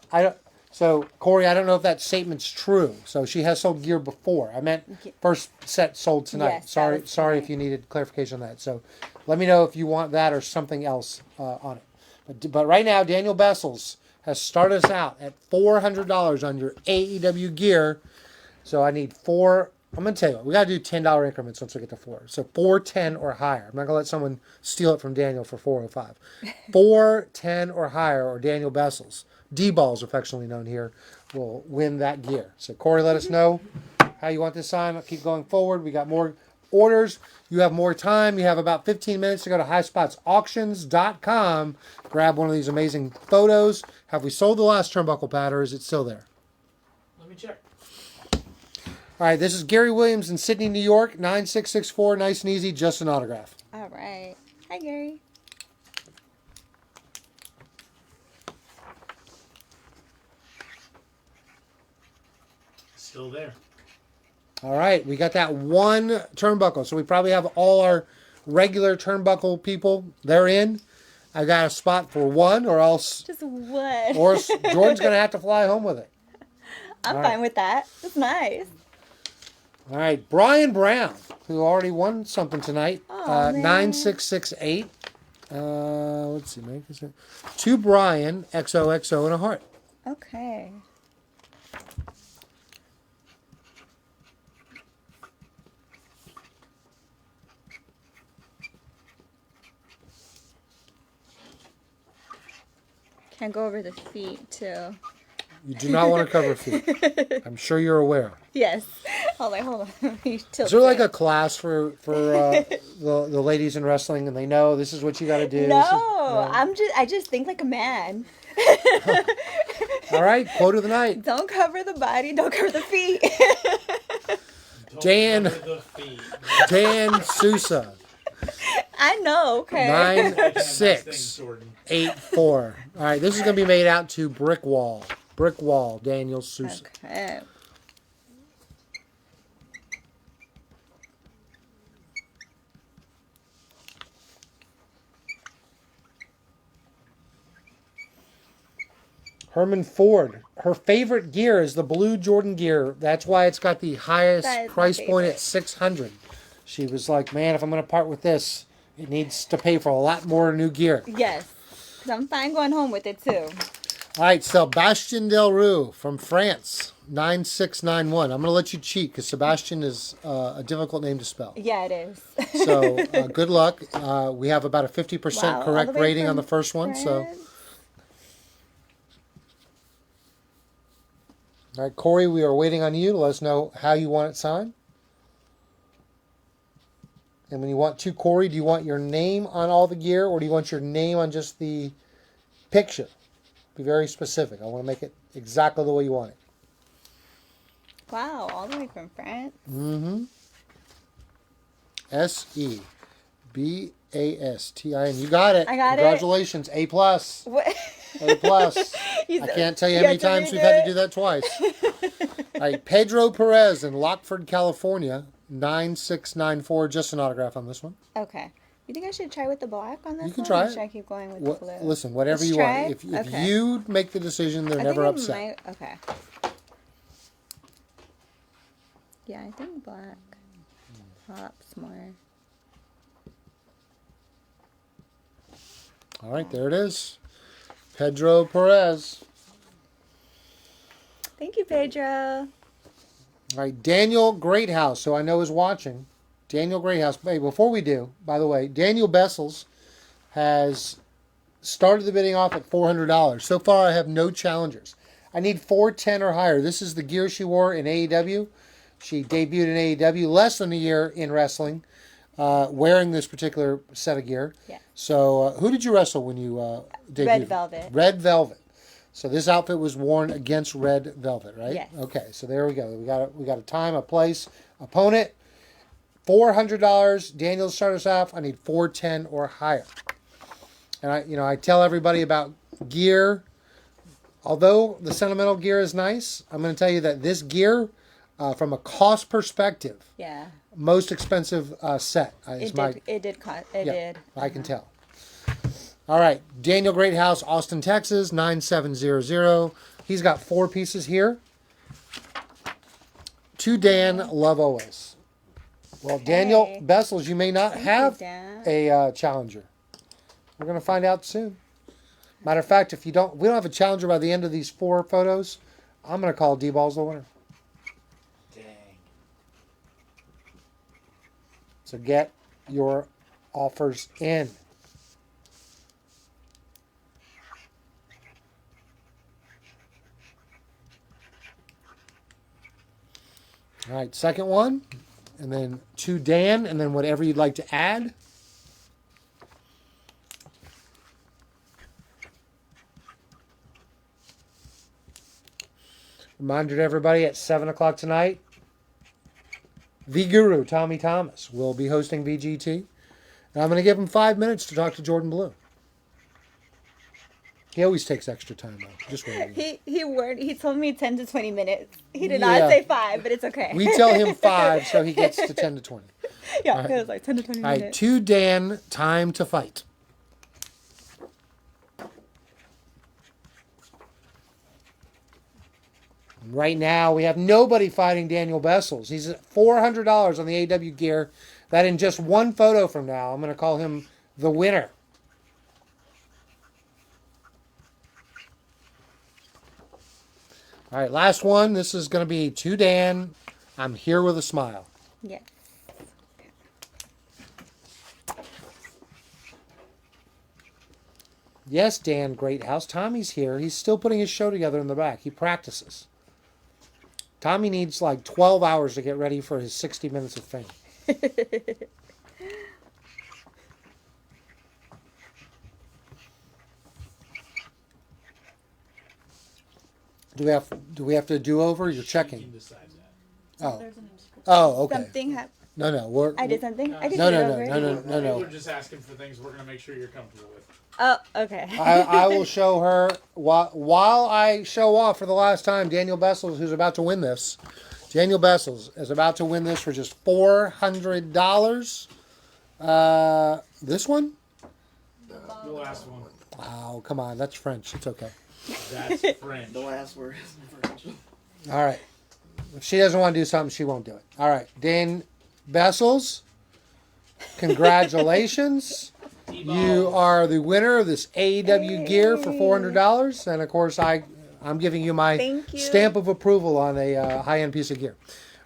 So Corey, I don't know if that statement's true. So she has sold gear before. I meant first set sold tonight. Yes, that was Sorry tonight. if you needed clarification on that. So let me know if you want that or something else on it. But right now, Daniel Bessels has started us out at $400 on your AEW gear. So I need four. I'm going to tell you what, we got to do $10 increments once we get to 4. So 410 or higher. I'm not going to let someone steal it from Daniel for 405. 410 or higher, or Daniel Bessels, D-Balls affectionately known here, will win that gear. So Corey, let us know how you want this sign. I'll keep going forward. We got more orders. You have more time. You have about 15 minutes to go to highspotsauctions.com. Grab one of these amazing photos. Have we sold the last turnbuckle pad, or is it still there? Let me check. All right, this is Gary Williams in Sydney, New York, 9664. Nice and easy, just an autograph. All right. Hi, Gary. Still there. All right, we got that one turnbuckle. So we probably have all our regular turnbuckle people. They're in. I got a spot for one, or else, Just what? or else Jordan's going to have to fly home with it. I'm all fine right. with that. That's nice. All right, Brian Brown, who already won something tonight, Aw, man. 9668. Let's see, make this to Brian, XOXO and a heart. Okay. Can't go over the feet, too. You do not want to cover feet. I'm sure you're aware. Yes. I was like, hold on. You Is tilt there like it. a class for the ladies in wrestling, and they know this is what you got to do? No, This is- I just think like a man. All right, quote of the night. Don't cover the body, don't cover the feet. Don't Dan. cover the feet. Dan Sousa, I know, okay. 9684. All right, this is going to be made out to Brick Wall. Brick Wall, Daniel Sousa. Okay. Herman Ford. Her favorite gear is the blue Jordan gear. That's why it's got the highest That is my price point at favorite. $600. She was like, man, if I'm going to part with this, it needs to pay for a lot more new gear. Yes. Because I'm fine going home with it too. All right, Sebastian Delroux from France, 9691. I'm going to let you cheat because Sebastian is a difficult name to spell. Yeah, it is. So good luck. We have about a 50% Wow, all correct the way rating on from the first one. So, France. all right, Corey, we are waiting on you to let us know how you want it signed. And when you want to, Corey, do you want your name on all the gear, or do you want your name on just the picture? Be very specific. I want to make it exactly the way you want it. Wow, all the way from France. Mm-hmm. Sebastin. You got it. I got it. Congratulations. A plus. What? A plus. You I said- can't tell you you how many have to times redo we've had it? to do that twice. All right, Pedro Perez in Lockford, California, 9694. Just an autograph on this one. Okay. You think I should try with the black on this You can one? try Or it. should I keep going with What, the blue? listen, whatever Let's you try? want. If Okay. you make the decision, they're I never think upset. I might, okay. Yeah, I think black pops more. All right, there it is. Pedro Perez. Thank you, Pedro. All right, Daniel Greathouse, who I know is watching. Daniel Greathouse. Hey, before we do, by the way, Daniel Bessels has started the bidding off at $400. So far, I have no challengers. I need 410 or higher. This is the gear she wore in AEW. She debuted in AEW less than a year in wrestling, wearing this particular set of gear. Yeah. So, who did you wrestle when you debuted? Red Velvet. Red Velvet. So this outfit was worn against Red Velvet, right? Yes. Okay, so there we go. We got a time, a place, opponent. $400. Daniel, start us off. I need 410 or higher. And I tell everybody about gear, although the sentimental gear is nice, I'm going to tell you that this gear, from a cost perspective, Yeah. most expensive set. It did cost. It did. I can tell. All right, Daniel Greathouse, Austin, Texas, 9700. He's got 4 pieces here. To Dan, love always. Well, Daniel Hey. Bessels, you may not Thank have you, Dan. a challenger. We're going to find out soon. Matter of fact, if we don't have a challenger by the end of these 4 photos, I'm going to call D-Balls the winner. Dang. So get your offers in. All right, second one, and then to Dan, and then whatever you'd like to add. Reminder to everybody, at 7 o'clock tonight, the Guru, Tommy Thomas, will be hosting VGT. And I'm going to give him 5 minutes to talk to Jordan Blue. He always takes extra time, though. Just wait. He told me 10 to 20 minutes. He did not Yeah. say 5, but it's okay. We tell him 5, so he gets to 10 to 20. Yeah, All right. it was like 10 to 20 All right, minutes. to Dan, time to fight. Right now, we have nobody fighting Daniel Bessels. He's at $400 on the AW gear. That in just one photo from now, I'm going to call him the winner. All right, last one. This is going to be to Dan. I'm here with a smile. Yes. Yes, Dan Greathouse. Tommy's here. He's still putting his show together in the back. He practices. Tommy needs like 12 hours to get ready for his 60 minutes of fame. Do we have to do over? You're You checking. can decide that. Oh. There's an inscription. Oh, okay. Something happened. No. I did something. I did No, it no, over. no. We're just asking for things we're going to make sure you're comfortable with. Oh, okay. I will show her while I show off for the last time Daniel Bessels, who's about to win this. Daniel Bessels is about to win this for just $400. This one? The last one. Oh, come on. That's French. It's okay. That's French. The last word is French. All right. If she doesn't want to do something, she won't do it. All right. Dan Bessels, congratulations. You are the winner of this AEW gear for $400. And, of course, I'm giving you my Thank you. stamp of approval on a high-end piece of gear.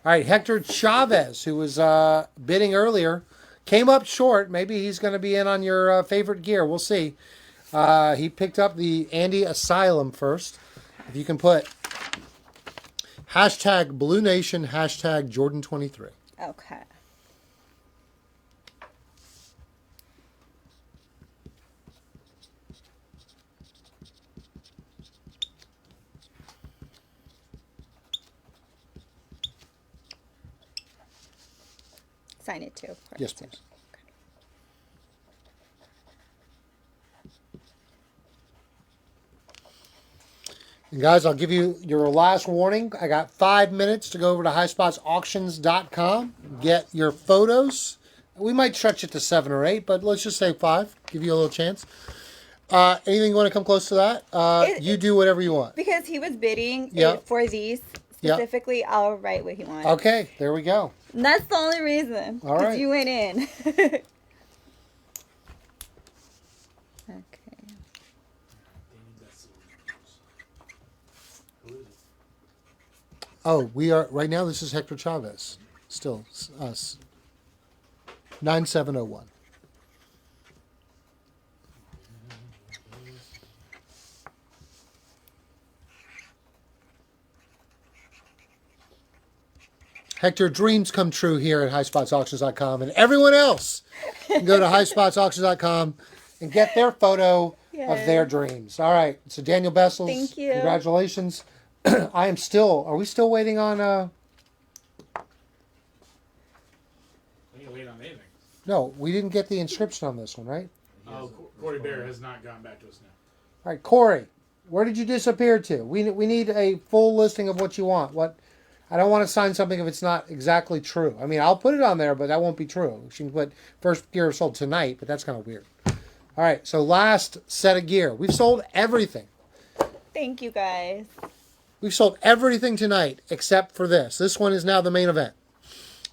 All right. Hector Chavez, who was bidding earlier, came up short. Maybe he's going to be in on your favorite gear. We'll see. He picked up the Andy Asylum first. If you can put hashtag Blue Nation, hashtag Jordan23. Okay. Sign it too. of course. Yes, please. And guys, I'll give you your last warning. I got 5 minutes to go over to highspotsauctions.com, get your photos. We might stretch it to 7 or 8, but let's just say 5. Give you a little chance. Anything you want to come close to that? You do whatever you want. Because he was bidding Yep. for these Yep. specifically, I'll write what he wants. Okay, there we go. And that's the only reason. All Because right. you went in. Okay. Who is it? Oh, we are right now. This is Hector Chavez. Still us. 9701. Hector, dreams come true here at highspotsauctions.com, and everyone else can go to highspotsauctions.com and get their photo of their dreams. All right, so Daniel Bessels, Thank you. congratulations. I am still. Are we still waiting on? We ain't waiting on anything. No, we didn't get the inscription on this one, right? Oh, Corey Bear has not gotten back to us All right, Corey, where did you disappear to? We need a full listing of what you want. What I don't want to sign something if it's not exactly true. I mean, I'll put it on there, but that won't be true. She can put first gear sold tonight, but that's kind of weird. All right, so last set of gear. We've sold everything. Thank you guys. We've sold everything tonight except for this. This one is now the main event.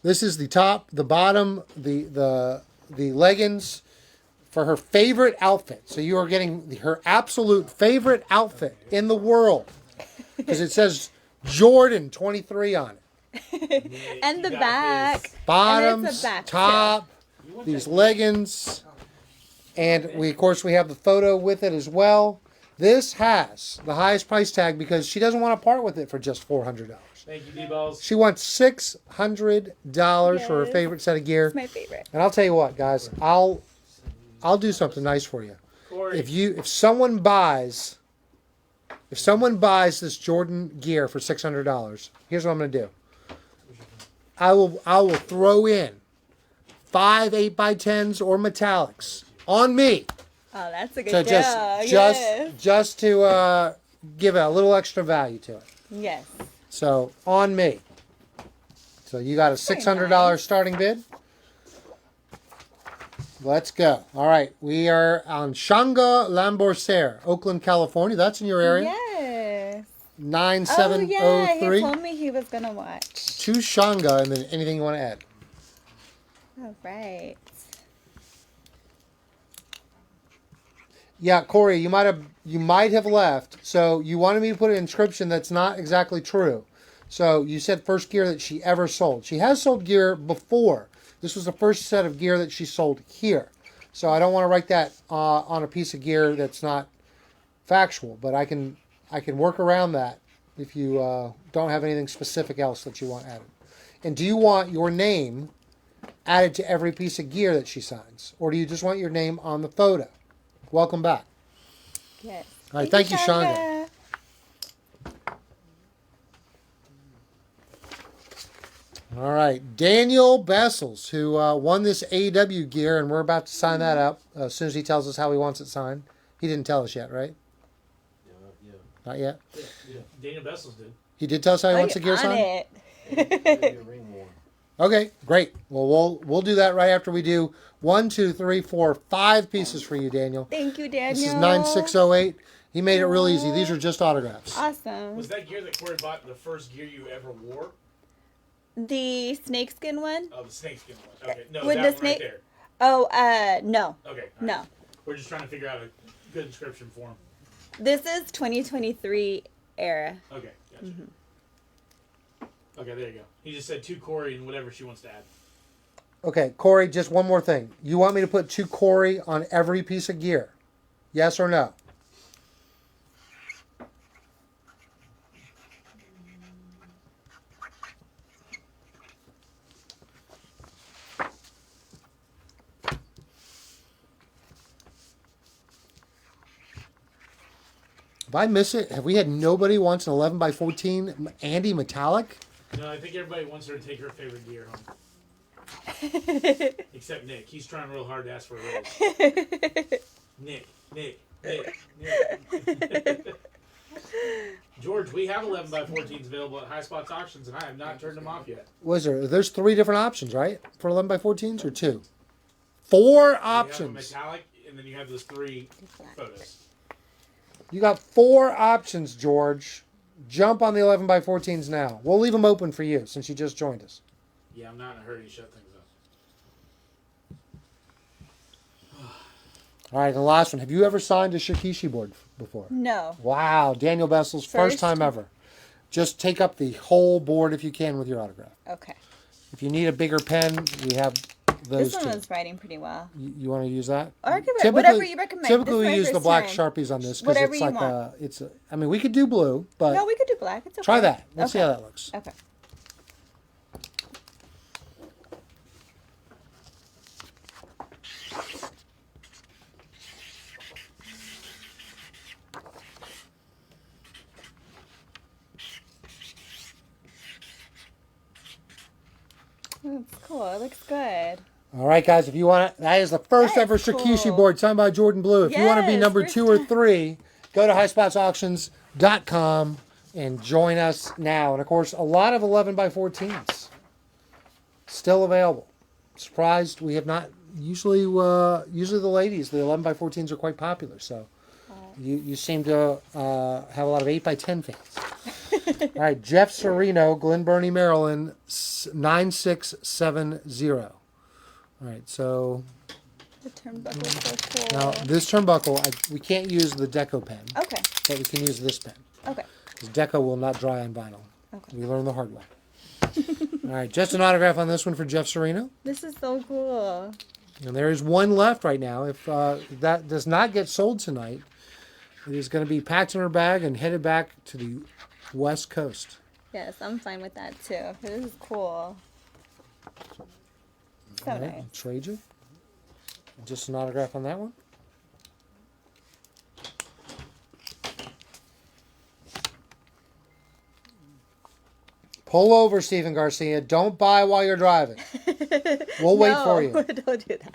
This is the top, the bottom, the leggings for her favorite outfit. So you are getting her absolute favorite outfit in the world because it says Jordan 23 on it. And the back. Bottoms, And it's a back top, these leggings, and of course we have the photo with it as well. This has the highest price tag because she doesn't want to part with it for just $400. Thank you, D-Balls. She wants $600 for her favorite set of gear. It's my favorite. And I'll tell you what, guys, I'll do something nice for you. Corey. If someone buys this Jordan gear for $600, here's what I'm going to do. I will throw in 5 8x10s or metallics on me. Oh, that's a good So deal. just to give a little extra value to it. Yes. So on me. So you got a $600 starting bid. Let's go. All right, we are on Shanga Lamborghini, Oakland, California. That's in your area. Yes. 9703. Oh, yeah. He told me he was going to watch. To Shanga, and then anything you want to add. All right. Yeah, Corey, you might have left. So you wanted me to put an inscription that's not exactly true. So you said first gear that she ever sold. She has sold gear before. This was the first set of gear that she sold here. So I don't want to write that on a piece of gear that's not factual. But I can work around that if you don't have anything specific else that you want added. And do you want your name added to every piece of gear that she signs? Or do you just want your name on the photo? Welcome back. Yes. All right, thank you, Shanga. All right, Daniel Bessels, who won this AEW gear, and we're about to sign that up as soon as he tells us how he wants it signed. He didn't tell us yet, right? Yeah. Not yet? Yeah. Daniel Bessels did. He did tell us how he wants the gear signed? Maybe a ring worn. Okay, great. Well, we'll do that right after we do 1, 2, 3, 4, 5 pieces for you, Daniel. Thank you, Daniel. This is 9608. He made it real easy. These are just autographs. Awesome. Was that gear that Corey bought the first gear you ever wore? The snakeskin one? Oh, the snakeskin one. Okay, no, With that the one snake- right there. Oh, no. Okay. all right. No. We're just trying to figure out a good description for him. This is 2023 era. Okay, gotcha. Okay, there you go. He just said to Corey and whatever she wants to add. Okay, Corey, just one more thing. You want me to put to Corey on every piece of gear? Yes or no? If I miss it, have we had nobody wants an 11 by 14 Andy metallic? No, I think everybody wants her to take her favorite gear home. Except Nick. He's trying real hard to ask for a raise. Nick. George, we have 11 by 14s available at High Spots Auctions, and I have not turned them off yet. Was there? There's 3 different options, right? For 11 by 14s or 2? 4 You have a options. metallic, and then you have those 3 photos. You got 4 options, George. Jump on the 11 by 14s now. We'll leave them open for you since you just joined us. Yeah, I'm not in a hurry to shut things up. All right, and the last one. Have you ever signed a Shikishi board before? No. Wow, Daniel Bessel's first time ever. Just take up the whole board if you can with your autograph. Okay. If you need a bigger pen, we have those This one two. was writing pretty well. You want to use that? Or I could whatever you recommend. Typically, This is we my use the first black time. Sharpies on this because Whatever it's you like want. I mean, we could do blue, but No, we could do black. It's okay. try that. Let's see Okay. how that looks. Okay. That's cool. It looks good. All right, guys. If you want to, that is the first That ever is Shikishi cool. board signed by Jordan Blue. If you want to be Yes, number first 2 or time. 3, go to highspotsauctions.com and join us now. And of course, a lot of 11 by 14s still available. Surprised we have not. Usually the ladies, the 11 by 14s are quite popular. So you seem to have a lot of 8 by 10 fans. All right, Jeff Serino, Glen Burnie, Maryland, 9670. All right, so The turnbuckle is so cool. now this turnbuckle, we can't use the Deco pen, Okay. but we can use this pen. Okay. Because Deco will not dry on vinyl. Okay. We learned the hard way. All right, just an autograph on this one for Jeff Serino. This is so cool. And there is one left right now. If that does not get sold tonight, it is going to be packed in her bag and headed back to the West Coast. Yes, I'm fine with that too. This is cool. So All right, nice. I'll trade you. Just an autograph on that one. Pull over, Stephen Garcia. Don't buy while you're driving. We'll wait for you. Don't do that.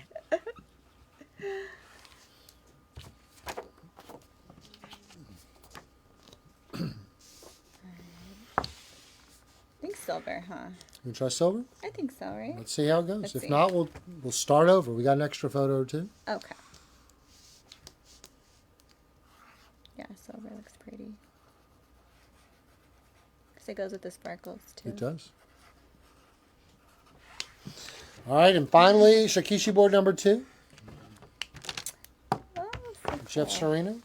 I think silver, huh? You try silver? I think so, right? Let's see how it goes. Let's If see. not, we'll start over. We got an extra photo or two. Okay. Yeah, silver looks pretty. Because it goes with the sparkles too. It does. All right, and finally, Shakishi board number 2. Oh, so Jeff cool. Serino.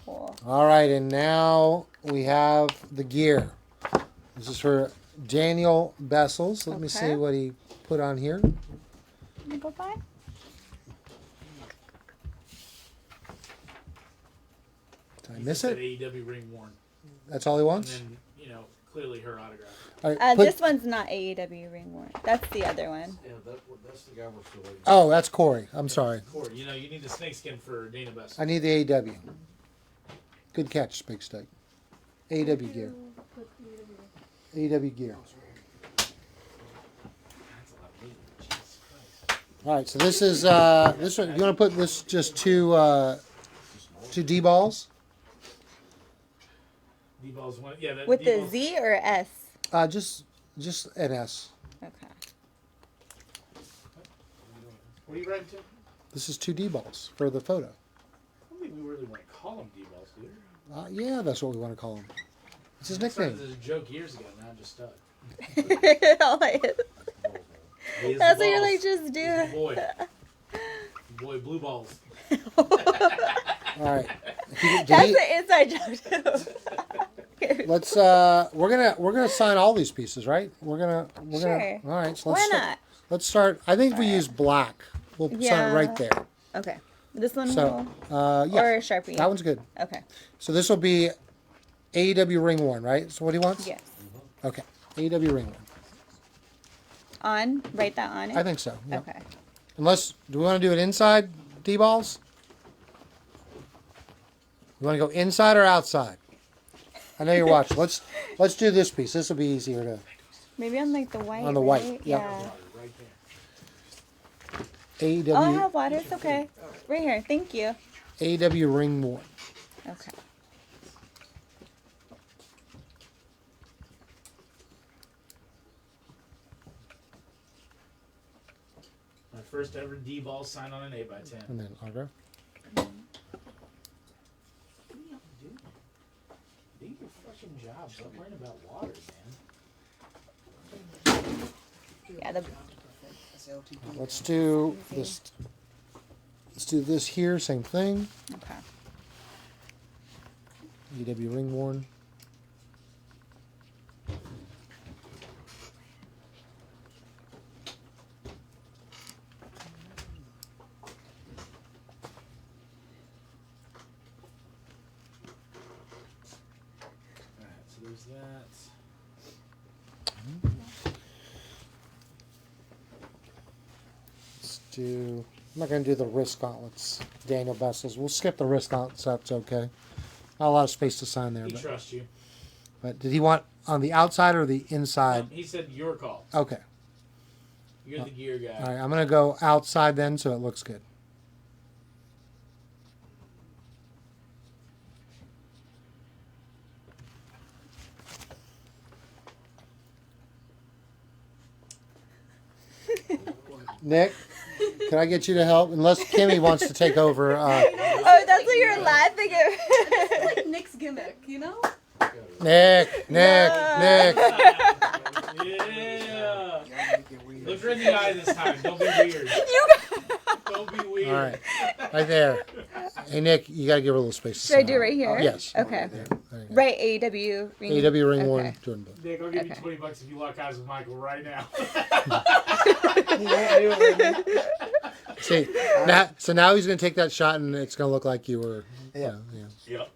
Cool. All right, and now we have the gear. This is for Daniel Bessels. Let me see Okay. what he put on here. Can I go by? Did I miss it? AEW ring worn. That's all he And wants? then, clearly her autograph. All right, This one's not AEW ring worn. That's the other one. Yeah, that's the guy we're still waiting. oh, that's Corey. I'm sorry. Corey, you need the snakeskin for Dana Best. I need the AW. Good catch, Big Steak. AW gear. AW gear. That's a lot of meat. Jesus Christ. All right, so this is this one. You want to put this just two D balls? D-ball's one. Yeah, that With the D-ball's- Z or S? Just an S. Okay. What are you writing to? This is two D balls for the photo. I don't think we really want to call them D-balls, do we? Yeah, that's what we want to call him. It's his I started nickname. as a joke years ago. Now I'm just stuck. He is That's the what you're balls. like, just He's do the it. boy. Boy, blue balls. All right. Did That's he- an inside joke too. let's we're gonna sign all these pieces, right? We're gonna Sure. all right. So Why let's not? Let's start. I think we use black. We'll sign it Yeah. right there. Okay. This one So will, yeah, or Sharpie. that one's good. Okay. So this will be AEW ring worn, right? So what he wants? Yes. Okay. AEW ring worn. On. Write that on it. I think so. Yeah. Okay. Unless, do we want to do it inside D balls? You want to go inside or outside? I know you're watching. Let's do this piece. This will be easier to. Maybe on like the white. On the white, right? yeah. Right there. AEW Oh, I have water. It's okay. Right here. Thank you. AEW ring worn. Okay. My first ever D-ball signed on an 8x10. And then autograph. Do your fucking job. Stop worrying about water, man. Yeah. The Let's do this. Let's do this here. Same thing. okay. AEW ring worn. Alright, so there's that. Let's do. I'm not going to do the wrist gauntlets. Daniel Bessels. We'll skip the wrist gauntlets. That's okay. Not a lot of space to sign there. He But, trusts you. but did he want on the outside or the inside? He said your call. Okay. You're the gear guy. All right. I'm going to go outside then so it looks good. Nick, can I get you to help? Unless Kimmy wants to take over. Oh, that's what you're laughing at. It's like Nick's gimmick, you know? Nick. Yeah. Make it weird. Look her in the eye this time. Don't be weird. You Don't be weird. All right. Right there. Hey, Nick, you got to give her a little space. to Should I sign. do it right here? Yes. Okay. There you go. Right, AEW ring. AEW ring Okay. worn Jordan book. Nick, I'll give you Okay. $20 if you lock eyes with Michael right now. He won't do it with me. See, now he's going to take that shot and it's going to look like you were. Yeah. Yep.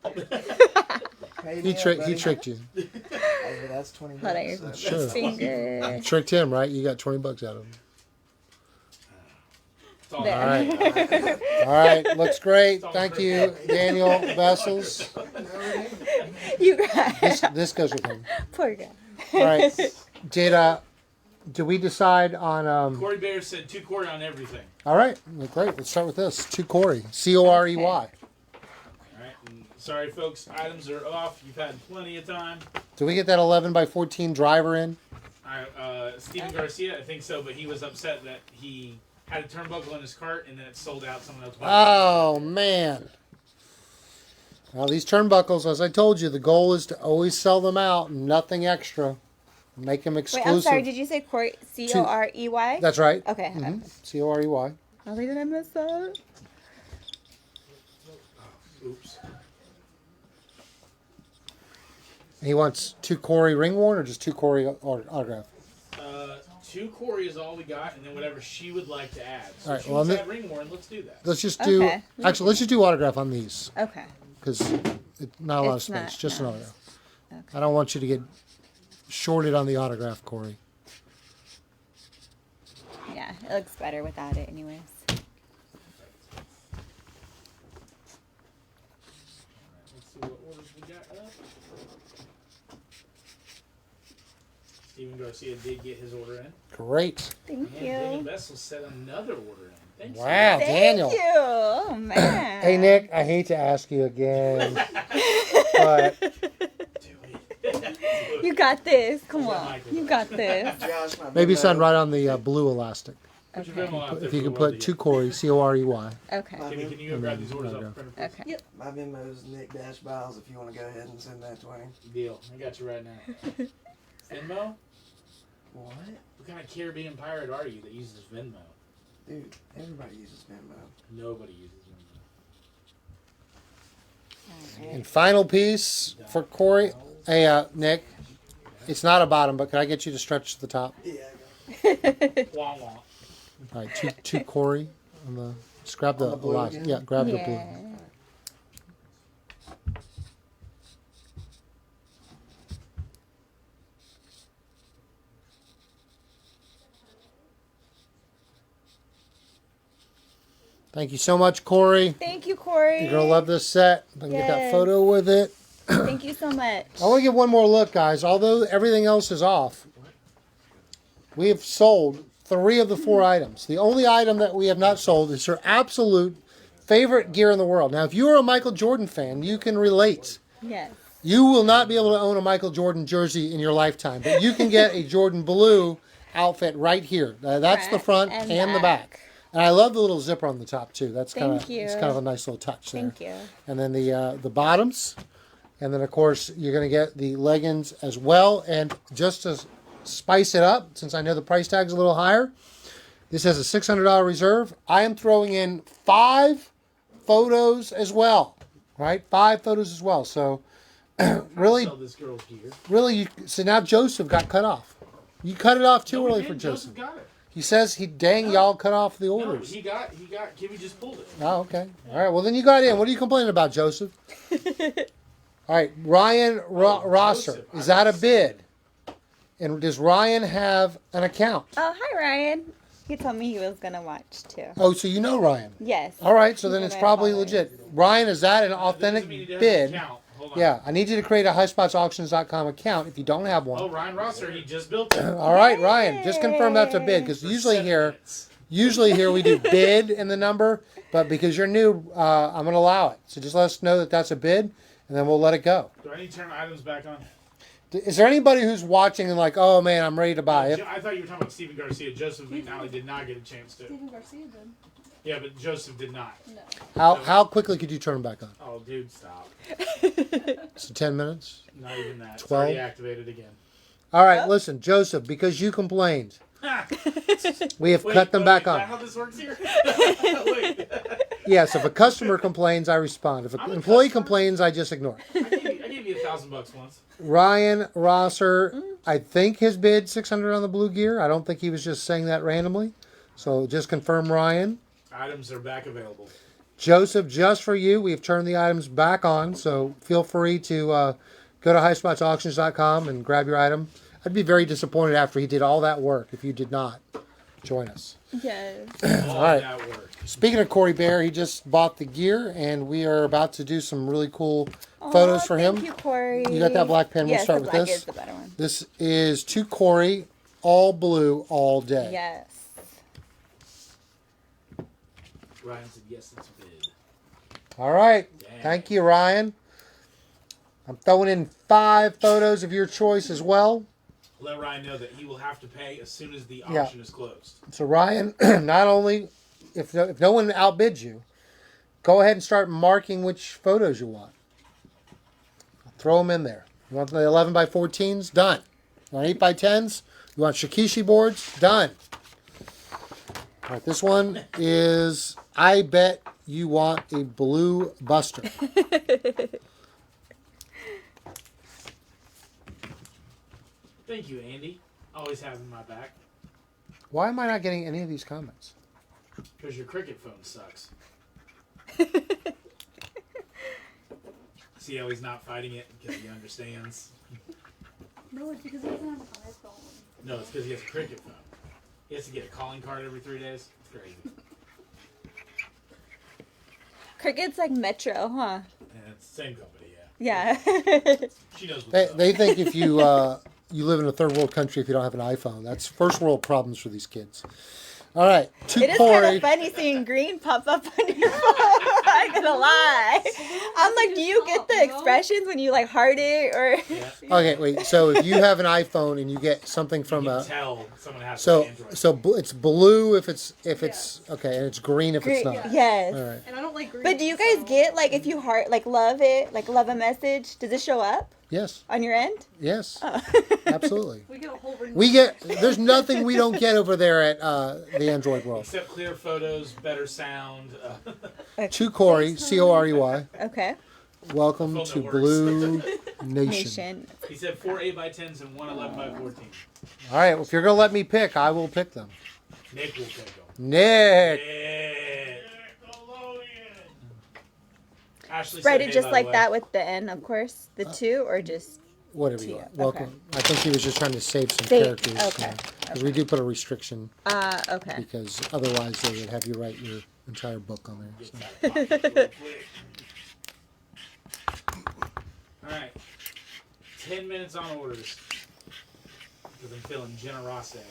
Pay He me up, tricked buddy. you. Hey, that's 20 Hold on, bucks. your Sure. finger. Tricked him, right? You got $20 out of him. It's all There. All right. right. All right. Looks great. Thank you, Daniel Vessels. You guys. This goes with him. Poor guy. All right. Did we decide on? Corey Bear said 2 Corey on everything. All right. Well, great. Let's start with this. To Corey. Corey. All right. And sorry, folks. Items are off. You've had plenty of time. Did we get that 11x14 driver in? Steven Garcia, I think so, but he was upset that he had a turnbuckle in his cart and then it sold out. Someone else bought Oh man. Well, these turnbuckles, as I told you, the goal is to always sell them out and nothing extra. Make them Wait, exclusive. I'm sorry. Did you say Corey? Corey? That's right. Okay. Corey. Oh, wait, did I mess up? it. Oops. He wants 2 Corey ring worn or just 2 Corey autograph? 2 Corey is all we got, and then whatever she would like to add. So All right, if she well, wants to then- add ring worn, let's do that. Let's just do. Okay. Actually, let's just do autograph on these Okay. because not a lot of It's space. not- Just an no. autograph. Okay. I don't want you to get shorted on the autograph, Corey. Yeah, it looks better without it, anyways. Let's see what orders we got up. Steven Garcia did get his order in. Great. Thank And Daniel you. Vessel set another order in. Thanks. Wow, Thank Daniel. you. Oh man. Hey Nick, I hate to ask you again, but Do it. You got this. Come Yeah, on. Michael. You got this. Josh, my maybe big send man. right on the blue elastic. Put your Okay. Venmo out there If you for can the world put to 2 get. Corey, Corey. Okay. Kimmy, can you go grab these orders off the printer, please? Okay. My Venmo is Nick Dash Biles if you want to go ahead and send that 20. Deal. I got you right now. Venmo? What? What kind of Caribbean pirate are you that uses Venmo? Dude, everybody uses Venmo. Nobody uses Venmo. And final piece for Corey. Hey Nick, it's not a bottom, but can I get you to stretch to the top? Yeah, I got Wah wah. All right, two Corey on the. Just grab the, On the blue elastic. again? Yeah, grab the Yeah. blue. Thank you so much, Corey. Thank you, Corey. You're gonna love this set. I can get that Yes. photo with it. Thank you so much. I want to give one more look, guys. Although everything else is off, we have sold 3 of the 4 items. The only item that we have not sold is her absolute favorite gear in the world. Now, if you are a Michael Jordan fan, you can relate. Yes. You will not be able to own a Michael Jordan jersey in your lifetime, but you can get a Jordan blue outfit right here. That's the front and the back. And I love the little zipper on the top too. That's kind of Thank you. it's kind of a nice little touch there. Thank you. And then the bottoms, and then of course you're going to get the leggings as well. And just to spice it up, since I know the price tag's a little higher, this has a $600 reserve. I am throwing in 5 photos as well. Right, 5 photos as well. So really, Sell this girl's gear. so now Joseph got cut off. You cut it off too No, we early didn't. for Joseph. Got it. He says y'all cut off the No, orders. he got. Kimmy just pulled it. Oh, okay. All right. Well, then you got in. What are you complaining about, Joseph? All right. Ryan Rosser. Joseph. Is that a bid? And does Ryan have an account? Oh, hi, Ryan. He told me he was going to watch, too. Oh, so you know Ryan. Yes. All right. So then He's it's one of my probably followers. legit. Ryan, is that an That authentic doesn't mean he doesn't bid? count. hold on. Yeah, I need you to create a highspotsauctions.com account if you don't have one. Oh, Ryan Rosser, he just built it. All right, Ryan, just confirm that's a bid because For usually 7 here minutes. we do bid and the number, but because you're new, I'm going to allow it. So just let us know that that's a bid, and then we'll let it go. Do I need to turn items back on? Is there anybody who's watching and like, oh man, I'm ready to buy it? I thought you were talking about Steven Garcia. Joseph McNally did not get a chance to. Steven Garcia did. Yeah, but Joseph did not. No. How quickly could you turn them back on? Oh, dude, stop. So 10 minutes? Not even that. It's 12? already activated again. All right, listen, Joseph, because you complained, we have cut them back Is that on. how this works here? Wait. Yes, if a customer complains, I respond. If an I'm a employee customer? complains, I just ignore it. I gave you $1,000 once. Ryan Rosser, I think his bid 600 on the blue gear. I don't think he was just saying that randomly. So just confirm, Ryan. Items are back available. Joseph, just for you, we've turned the items back on. So feel free to go to highspotsauctions.com and grab your item. I'd be very disappointed after he did all that work if you did not join us. Yes. All right. that work. Speaking of Corey Bear, he just bought the gear, and we are about to do some really cool photos for him. Thank you, Corey. You got that black pen? We'll Yes, start the with black this. is the better one. This is to Corey, all blue, all day. Yes. Ryan said yes, it's a bid. All right. Dang. Thank you, Ryan. I'm throwing in 5 photos of your choice as well. Let Ryan know that he will have to pay as soon as the Yeah. auction is closed. So, Ryan, not only, if no one outbids you, go ahead and start marking which photos you want. Throw them in there. You want the 11 by 14s? Done. You want 8 by 10s? You want Shikishi boards? Done. All right, this one is, I bet you want a blue Buster. Thank you, Andy. Always having my back. Why am I not getting any of these comments? Because your cricket phone sucks. See how he's not fighting it because he understands? No, it's because he doesn't have an iPhone. No, it's because he has a cricket phone. He has to get a calling card every 3 days. It's crazy. Cricket's like Metro, huh? And it's the same company, yeah. Yeah. She knows what's up. They think if you you live in a third world country if you don't have an iPhone. That's first world problems for these kids. All right, to It is kind Corey. of funny seeing green pop up on your phone. I'm not gonna lie. I'm like, do you get the expressions when you like heart it or? Yeah. Okay, wait. So if you have an iPhone and you get something from You a can tell someone has so an Android. it's blue if it's okay, and it's green if it's Green- not. Yes. All right. And I don't like green. But do you guys so- get like if you heart like love it, like love a message? Does it show up Yes. on your end? Yes. Oh. Absolutely. We get a whole ring. We get. There's nothing we don't get over there at the Android world. Except clear photos, better sound. To Corey, Corey. Okay. Welcome Phone to that works. Blue Nation. Nation. He said 4 8x10s and 1 11x14. All right. Well, if you're gonna let me pick, I will pick them. Nick will take them. Nick. Yeah. Ashley Spread said, it "Hey, just by the like way." that with the N, of course. The two or just Whatever you Two, want. Welcome. okay. I think he was just trying to save some Save- characters. okay, Because we do put a restriction okay. because otherwise they would have you write your entire book on there. So. Alright. 10 minutes on orders. Because I'm feeling generosity.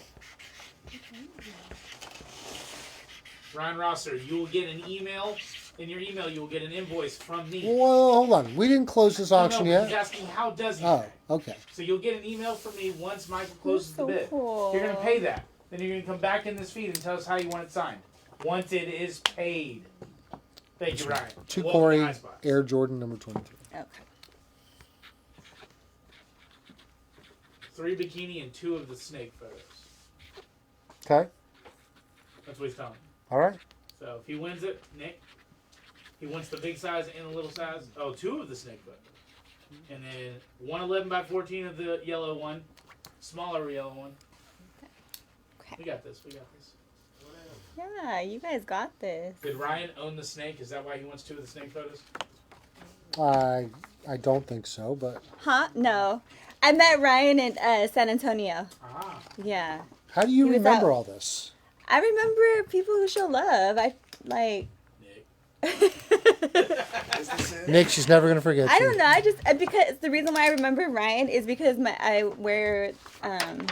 Ryan Rosser, you will get an email. In your email, you will get an invoice from me. Well, hold on. We didn't close this auction No, he's yet. asking how does he Oh, pay? okay. So you'll get an email from me once Michael closes so the bid. cool. You're going to pay that. Then you're going to come back in this feed and tell us how you want it signed. Once it is paid. Thank you, Ryan. To Welcome Corey, Icebox. Air Jordan number 23. Okay. 3 bikini and 2 of the snake photos. Okay. That's what he's telling me. All right. So if he wins it, Nick, he wants the big size and the little size. Oh, 2 of the snake photos. And then 1 11x14 of the yellow one. Smaller yellow one. Okay. We got this. We got this. Yeah, you guys got this. Did Ryan own the snake? Is that why he wants 2 of the snake photos? I don't think so, but Huh? No. I met Ryan in San Antonio. Ah. Yeah. how do you He was remember out. all this? I remember people who show love. I like. Nick. Is this it? Nick, she's never gonna forget I you. don't know. I just because the reason why I remember Ryan is because I wear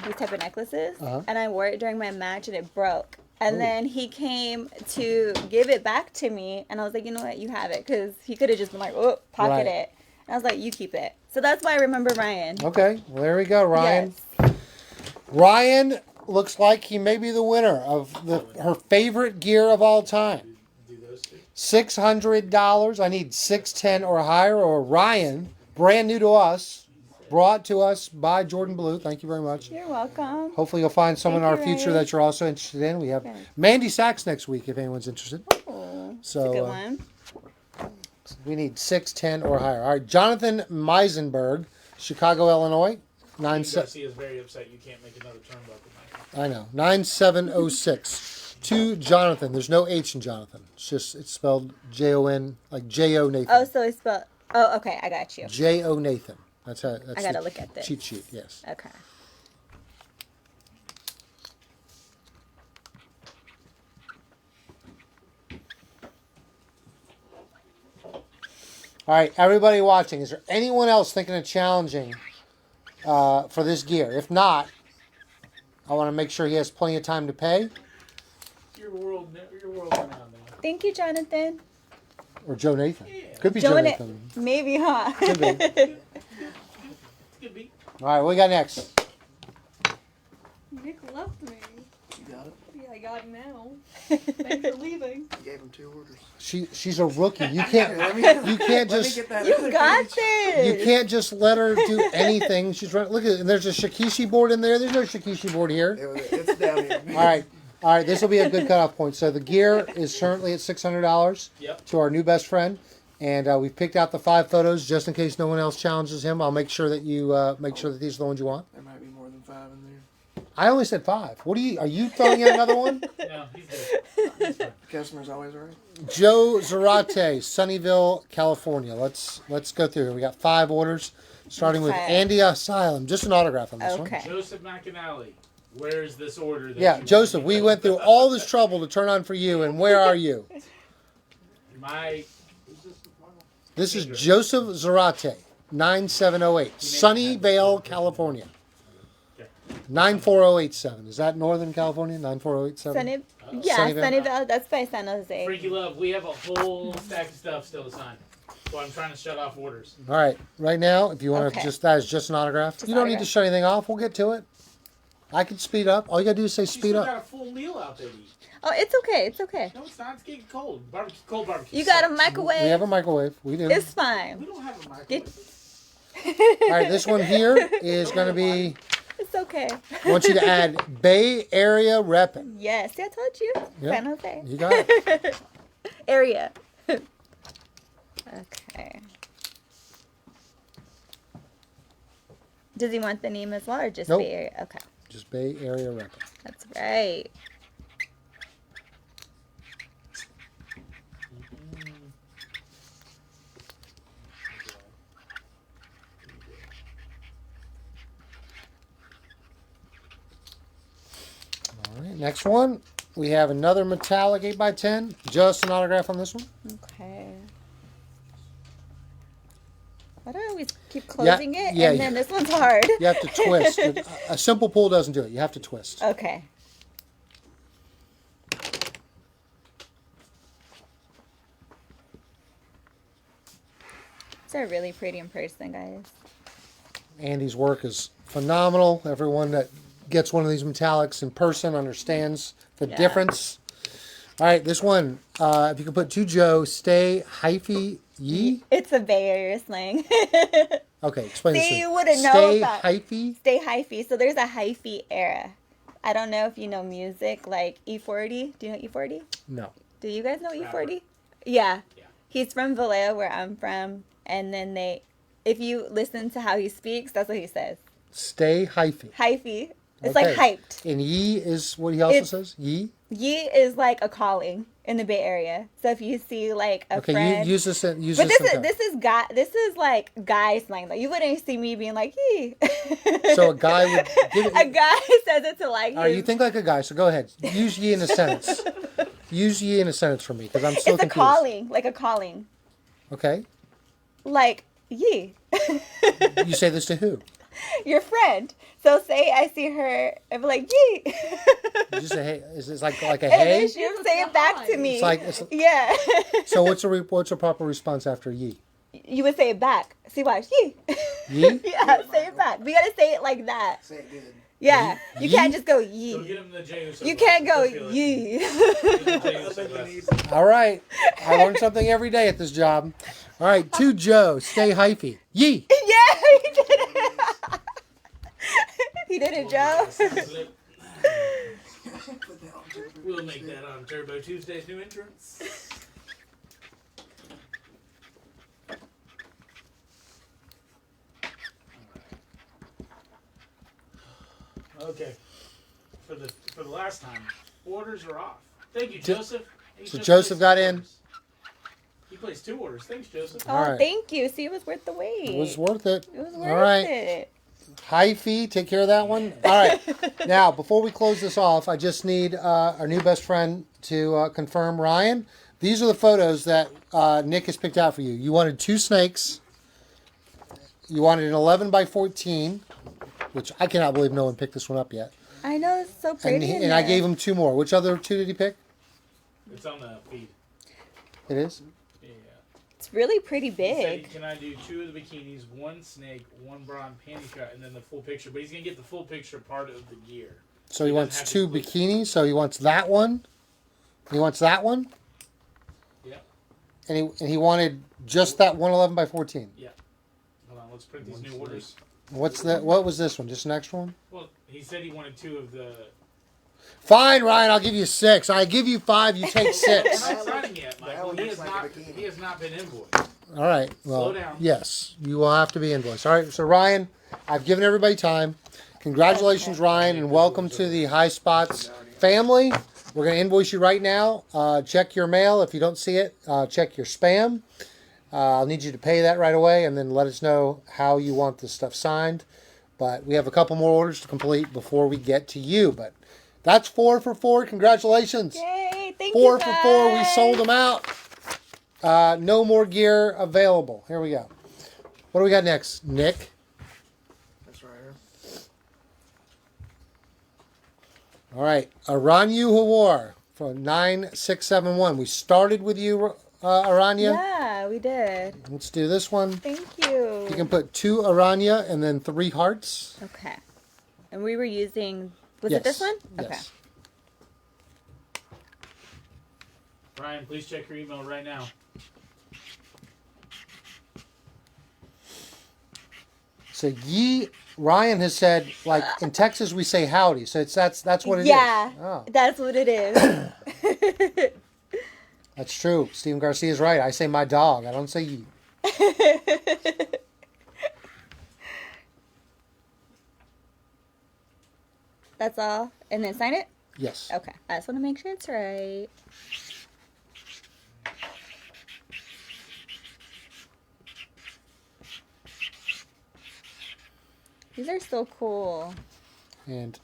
these type of necklaces, and I wore it during my match and it broke. And then he came to give it back to me, and I was like, you know what, you have it, because he could have just been like, oh, pocket it. And I was like, you keep it. So that's why I remember Ryan. Okay, well, there we go, Ryan. Yes. Ryan looks like he may be the winner of her favorite gear of all time. Do those two. $600. I need 610 or higher. Or Ryan, brand new to us, brought to us by Jordan Blue. Thank you very much. You're welcome. Hopefully you'll find someone in our Thank you, future Ryan. that you're also interested in. We have Okay. Mandy Sachs next week if anyone's interested. Oh, So that's a good one. we need 610 or higher. All right, Jonathan Meisenberg, Chicago, Illinois. Garcia is very upset you can't make another turnbuckle match. I know. 9706. To Jonathan. There's no H in Jonathan. It's spelled Jon, like J-O Nathan. Oh, so it's spelled. Oh, okay. I got you. J-O Nathan. That's I gotta the look at this. cheat sheet, yes. Okay. All right, everybody watching, is there anyone else thinking of challenging for this gear? If not, I want to make sure he has plenty of time to pay. Your world renowned now. Thank you, Jonathan. Or Joe Nathan. Yeah. Could be Joe Joe Nathan. Maybe, huh? Could be. Good beat. All right, what we got next? Nick left me. You got it? Yeah, I got it now. Thanks for leaving. You gave him 2 orders. She's a rookie. You Here, can't let me, you can't let me just get that You other got page. this. you can't just let her do anything. She's running. Look at it. And there's a Shikishi board in there. There's no Shikishi board here. It's down here. All right. This will be a good cutoff point. So the gear is currently at $600 Yep. to our new best friend, and we've picked out the 5 photos just in case no one else challenges him. I'll make sure that you make sure that these are the ones you want. There might be more than 5 in there. I only said 5. What are you throwing in another one? No, he's good. He's fine. Customer's always right. Joe Zarate, Sunnyvale, California. Let's go through here. We got 5 orders, starting with Okay. Andy Asylum. Just an autograph on this one. Okay. Joseph McAnally, where's this order? That Yeah, you Joseph, want me we to- went through all this trouble to turn on for you, and where are you? My This is Joseph Zarate, 9708, Sunnyvale, California. 94087. Is that Northern California? 94087? Sunny, yeah, Sunnyvale. Sunnyvale. That's by San Jose. Freaky Love, we have a whole stack of stuff still to sign. So I'm trying to shut off orders. All right, right now, if you want to Okay. that is just an autograph. Just You don't need to autograph. shut anything off. We'll get to it. I can speed up. All you got to do is say You speed still up. got a full meal out there to eat. Oh, it's okay. It's okay. No, it's not. It's getting cold. Cold barbecue. You got a sucks. microwave. We have a microwave. We do. It's fine. We don't have a microwave. All right, this one here is going to be, It's okay. I want you to add Bay Area reppin'. Yes, I told you. Yeah. San Jose. You got it. Area. Okay. Does he want the name as well, or just Nope. Bay Area? Okay, Just Bay Area reppin'. that's right. All right, next one. We have another metallic 8x10. Just an autograph on this one. Okay. Why do I always keep closing it? yeah, And then this one's hard. You have to twist. A simple pull doesn't do it. You have to twist. Okay. These are really pretty in person, guys. Andy's work is phenomenal. Everyone that gets one of these metallics in person understands the Yeah. difference. All right, this one. If you could put to Joe, stay hyphy ye. It's a Bay Area slang. Okay, explain this. See, to me. you wouldn't know Stay about- hyphy. Stay hyphy. So there's a hyphy era. I don't know if you know music like E40. Do you know E40? No. Do you guys know E40? Rapper. Yeah. Yeah. He's from Vallejo, where I'm from. And then if you listen to how he speaks, that's what he says. Stay hyphy. Hyphy. It's Okay. like hyped. And ye is what he also It's- says. Ye. Ye is like a calling in the Bay Area. So if you see like a Okay, friend. you use this. Use but this. this is like guy slang. Like you wouldn't see me being like he. So a guy would give it. A guy says it to like All right, his- you think like a guy, so go ahead. Use ye in a sentence. Use ye in a sentence for me, because I'm still It's a confused. calling, like a calling. Okay. Like, yee. You say this to who? Your friend. So say I see her and be like, yee. You just say hey. Is it like a And hey? then she'll say it back to me. It's yeah. so what's a proper response after ye? You would say it back. See why? Yee. Ye? Yeah, say it back. We gotta say it like that. Say it good. Yeah. You Yee? can't just go Go yee. get him the J. You can't go yee. All right. I learn something every day at this job. All right. To Joe, stay hyphy. Ye. Yeah, he did it. He did it, Joe. Put that on Turbo We'll make Tuesday. that on Turbo Tuesday's new entrance. Okay. For the last time, orders are off. Thank you, Joseph. Hey, So just Joseph placed got 2 in. orders. He placed 2 orders. Thanks, Joseph. Oh, All right. thank you. See, it was worth the wait. It was worth it. It was All worth right. it. Hyphy, take care of that one. All right. Now, before we close this off, I just need our new best friend to confirm. Ryan, these are the photos that Nick has picked out for you. You wanted 2 snakes. You wanted an 11 by 14, which I cannot believe no one picked this one up yet. I know, it's so pretty. And I gave him 2 more. Which other 2 did he pick? It's on the feed. It is? Yeah. It's really pretty He said, big. can I do 2 of the bikinis, 1 snake, 1 bra and panty shot, and then the full picture? But he's gonna get the full picture part of the gear. So he wants doesn't 2 have to include bikinis. So he wants that one. He wants that one. Yep. And he wanted just that 111 by 14. Hold on, let's print these new orders. What's that? What was this one? Just an extra one? Well, he said he wanted 2 of the. Fine, Ryan. I'll give you 6. I give you 5. You take 6. We're That not signing yet, that Michael. one He looks has like a not. bikini. He has not been invoiced. All right. Well, Slow down. yes, you will have to be invoiced. All right. So Ryan, I've given everybody time. Congratulations, Ryan, and welcome to the High Spots family. We're going to invoice you right now. Check your mail. If you don't see it, check your spam. I'll need you to pay that right away, and then let us know how you want this stuff signed. But we have a couple more orders to complete before we get to you. But that's 4 for 4. Congratulations. Yay, thank 4 you for guys. 4. We sold them out. No more gear available. Here we go. What do we got next, Nick? That's right here. All right. Aranyu Hawar from 9671. We started with you, Aranya. Yeah, we did. Let's do this one. Thank you. You can put 2 Aranya and then 3 hearts. Okay. And we were using, was it this one? Okay. Yes. Ryan, please check your email right now. So Ryan has said, like in Texas we say howdy. So that's what it is. Yeah, Oh, that's what it is. that's true. Stephen Garcia is right. I say my dog. I don't say ye. That's all. And then sign it? Yes. Okay. I just want to make sure it's right. These are so cool. And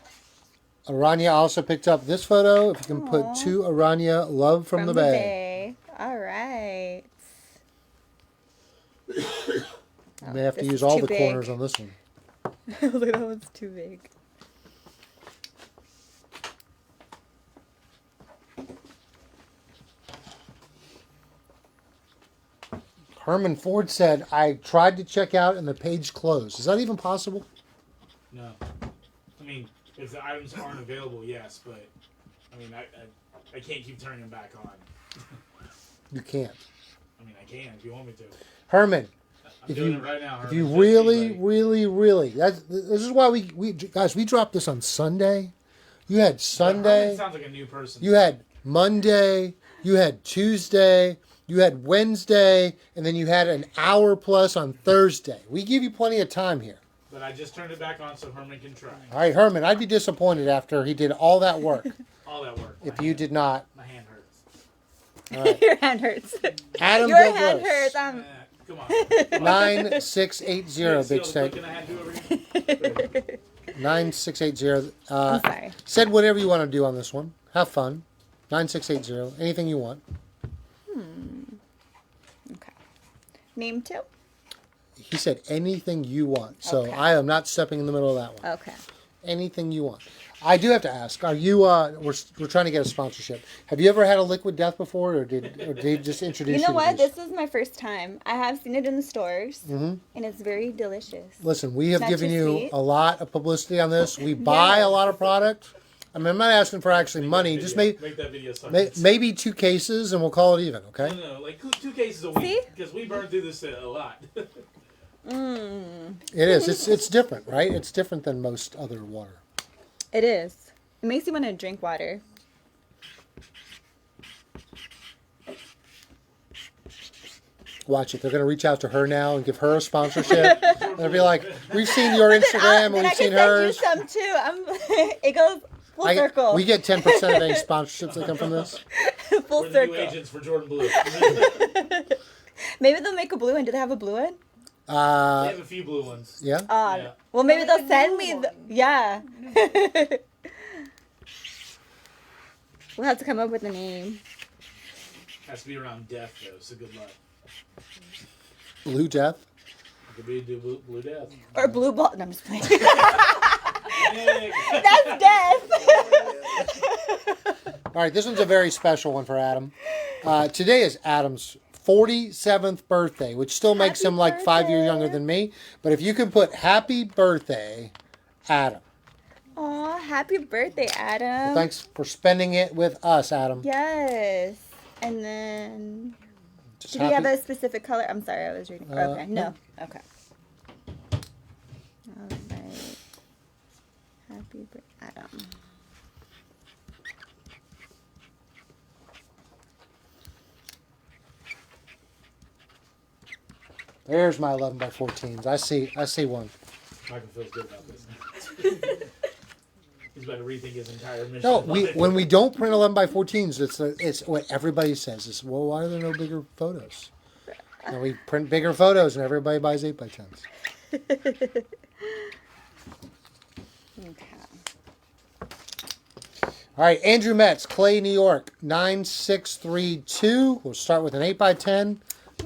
Aranya also picked up this photo. If you can put Aw. 2 Aranya, love from the bay. All right. You may have to this use is all too the big. corners on this one. Look, that one's too big. Herman Ford said, I tried to check out and the page closed. Is that even possible? No. I mean, if the items aren't available, yes, but I mean, I can't keep turning them back on. You can't. I mean, I can if you want me to. Herman, I'm if doing you it right now. if Herman. you Just really, anybody. this is why we guys, we dropped this on Sunday. You had Herman Sunday, sounds like a new person. you had Monday, you had Tuesday, you had Wednesday, and then you had an hour plus on Thursday. We give you plenty of time here. But I just turned it back on so Herman can try. All right, Herman, I'd be disappointed after he did all that work All that work. if My you hand- did not. My hand hurts. All right. Your hand hurts. Adam Your Gilgross, hand hurts. Come on. 9680, See big all the steak. clicking I had to do over here? 9680. I'm sorry. Said whatever you want to do on this one. Have fun. 9680. Anything you want. Okay. name too? He said anything you want. So Okay. I am not stepping in the middle of that one. Okay. Anything you want. I do have to ask, are you, we're trying to get a sponsorship. Have you ever had a Liquid Death before, or did he just introduce you? You know what? to these? This is my first time. I have seen it in the stores, and it's very delicious. Listen, we have Not given too you sweet. a lot of publicity on this. We buy a lot of product. I mean, I'm not asking for actually money. Just Make that video maybe 2 cases, and we'll call it even, okay? No, like 2 cases a week. See? Because we burn through this a lot. It is. It's different, right? It's different than most other water. It is. It makes you want to drink water. Watch it. They're going to reach out to her now and give her a sponsorship. They'll be like, we've seen your Instagram and Then we've I seen can send hers. you some too. It goes full circle. We get 10% of any sponsorships that come from this. Full We're the new circle. agents for Jordan Blue. Maybe they'll make a blue one. Do they have a blue one? They have a few blue ones. Yeah. Yeah. Well, maybe They'll they'll make a send blue me. one. Yeah. We'll have to come up with a name. Has to be around death, though, so good luck. Blue Death. It could be blue death. Or blue ball. No, I'm just playing. Hey. That's death. All right, this one's a very special one for Adam. Today is Adam's 47th birthday, which still makes Happy him like 5 years birthday. younger than me. But if you can put happy birthday, Adam. Aw, happy birthday, Adam. Thanks for spending it with us, Adam. Yes. And then, Just did he have happy- a specific color? I'm sorry, I was reading. Okay, no. Okay. All right. Happy birthday, Adam. There's my 11 by 14s. I see one. Michael feels good about this. He's about to rethink his entire mission. No, when we don't print 11 by 14s, it's what everybody says. It's, well, why are there no bigger photos? And we print bigger photos, and everybody buys 8 by 10s. Okay. All right, Andrew Metz, Clay, New York, 9632. We'll start with an 8 by 10.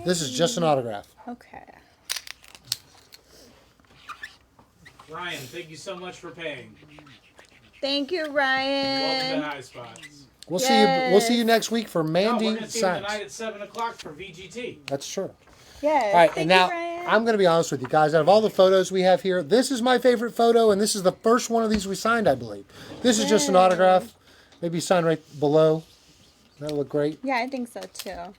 This is just an autograph. Okay. Ryan, thank you so much for paying. Thank you, Welcome Ryan. to High Spots. We'll see you. We'll see you next week for No, we're Mandy going to see you Science. tonight at 7 o'clock for VGT. That's true. Yes. All right, Thank and now you, Ryan. I'm going to be honest with you guys. Out of all the photos we have here, this is my favorite photo, and this is the first one of these we signed, I believe. This is just an Yay. autograph. Maybe sign right below. That'll look great. Yeah, I think so too. All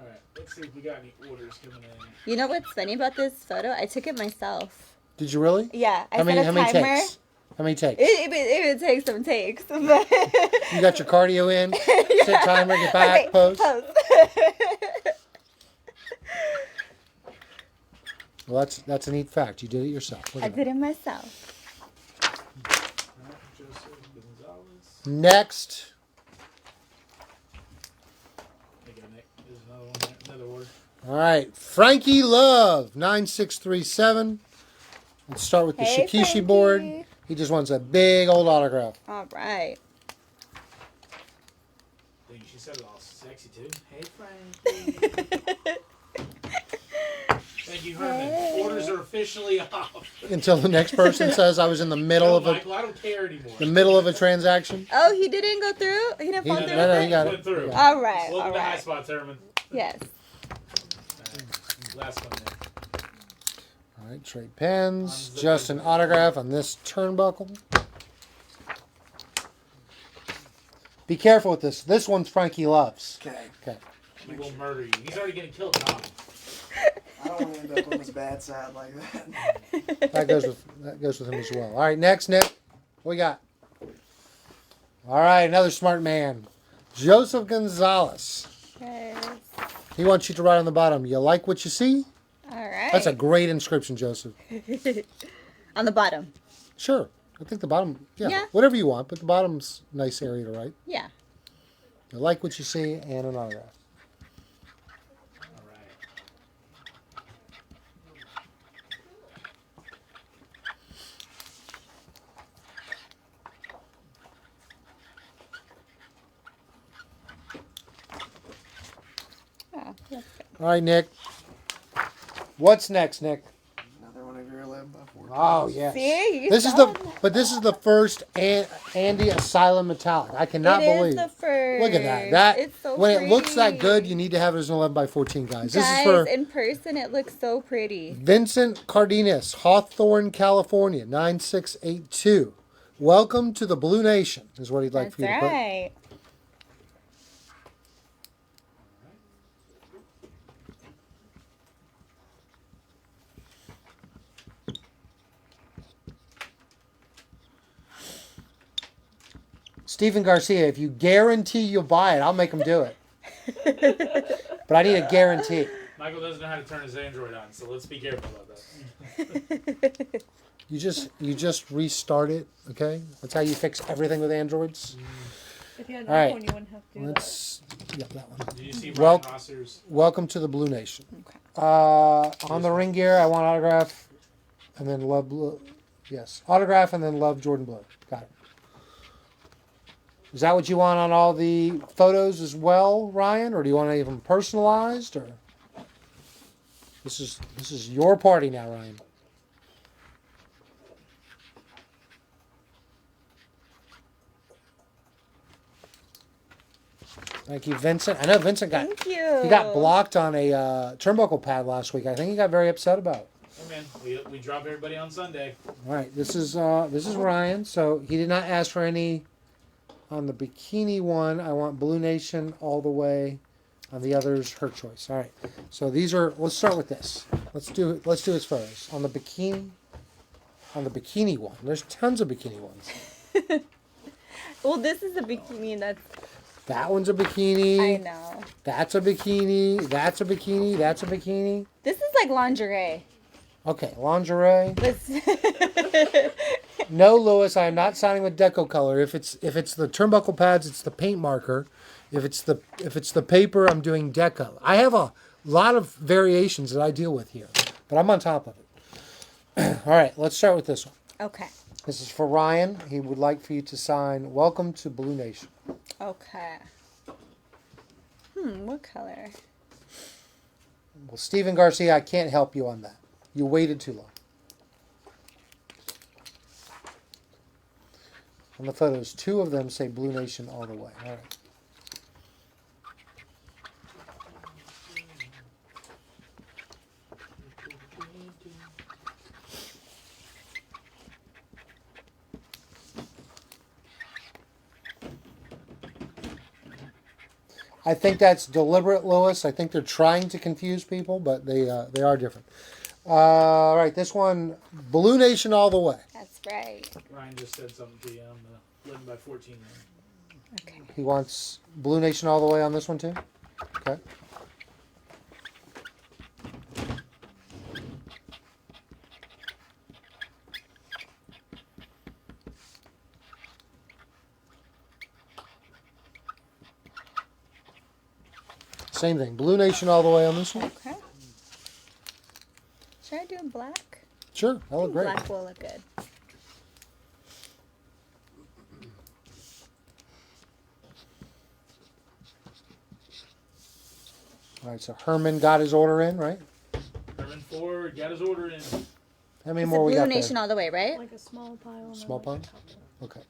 right, let's see if we got any orders coming in. You know what's funny about this photo? I took it myself. Did you really? Yeah, I How many? set a How many timer. takes? How many takes? It would take some takes, but You got your cardio in. Set timer. Get back. Okay, Pose. Well, that's a neat fact. You did it yourself. Look I at did it myself. All right, Joseph Gonzalez. that. Next. There you go, Nick. There's another one there, another order. All right, Frankie Love, 9637. Let's start with the Hey, Shikishi Frankie. board. He just wants a big old autograph. All right. Dang, she said it all sexy too. Hey, Frankie. Thank you, Herman. Hey. Orders are officially off. Until the next person says I was in the middle No, of a Michael, I don't care anymore. transaction. Oh, he didn't go through? He didn't fall He- through? no, with he it? got Went it. through. Yeah. All right. Welcome All to High right. Spots, Herman. Yes. Last one, Nick. All right, trade pens. Just an autograph on this turnbuckle. Be careful with this. This one's Frankie Love's. Okay. Okay. He will murder you. He's already gonna kill Tom. I don't want to end up on his bad side like that. That goes with him as well. All right, next, Nick. What we got? All right, another smart man. Joseph Gonzalez. Yes. He wants you to write on the bottom, you like what you see? All right. That's a great inscription, Joseph. On the bottom. Sure. I think the bottom, Yeah. whatever you want, but the bottom's a nice area to write. Yeah. You like what you see and an autograph. All right. Oh, that's good. All right, Nick. What's next, Nick? Another one of your 11x14. Oh yes. See, you This is saw the that. but this is the first Andy Asylum metallic. I cannot It believe. is the first. Look at that. That it's so when pretty. it looks that good, you need to have it as an 11x14, guys. This Guys, is for in person, it looks so pretty. Vincent Cardenas, Hawthorne, California, 9682. Welcome to the Blue Nation, is what he'd like That's for you to put. right. Stephen Garcia, if you guarantee you'll buy it, I'll make him do it. But I need a guarantee. Michael doesn't know how to turn his Android on, so let's be careful about that. You just restart it, okay? That's how you fix everything with Androids. If you had an All right. iPhone, you wouldn't have to do that. Let's that one. Did you see Well- Ryan Rosser's? Welcome to the Blue Nation. Okay. On the ring gear, I want autograph, and then love blue. Yes, autograph and then love Jordan Blue. Got it. Is that what you want on all the photos as well, Ryan, or do you want to have them personalized? Or this is your party now, Ryan. Thank you, Vincent. I know Vincent got Thank you. he got blocked on a turnbuckle pad last week. I think he got very upset about it. Hey man, we drop everybody on Sunday. All right, this is Ryan. So he did not ask for any on the bikini one. I want Blue Nation all the way. On the others, her choice. All right. So these are. Let's start with this. Let's do his photos on the bikini. On the bikini one, there's tons of bikini ones. Well, this is a bikini that's. That one's a bikini. I know. That's a bikini. That's a bikini. That's a bikini. This is like lingerie. Okay, lingerie. This. No, Lewis, I am not signing with Deco Color. If it's the turnbuckle pads, it's the paint marker. If it's the paper, I'm doing Deco. I have a lot of variations that I deal with here, but I'm on top of it. All right, let's start with this one. Okay. This is for Ryan. He would like for you to sign "Welcome to Blue Nation." Okay. What color? Well, Stephen Garcia, I can't help you on that. You waited too long. On the photos, 2 of them say Blue Nation all the way. All right. I think that's deliberate, Lewis. I think they're trying to confuse people, but they are different. All right, this one, Blue Nation all the way. That's right. Ryan just said something to you on the 11 by 14 one. Okay. He wants Blue Nation all the way on this one too. Okay. Same thing. Blue Nation all the way on this one. Okay. Should I do black? Sure, that look great. Black will look good. All right, so Herman got his order in, right? Herman Ford got his order in. How many It's more a we Blue got Nation there? all the way, right? Like a small pile. and then Small like pile? a couple. Okay.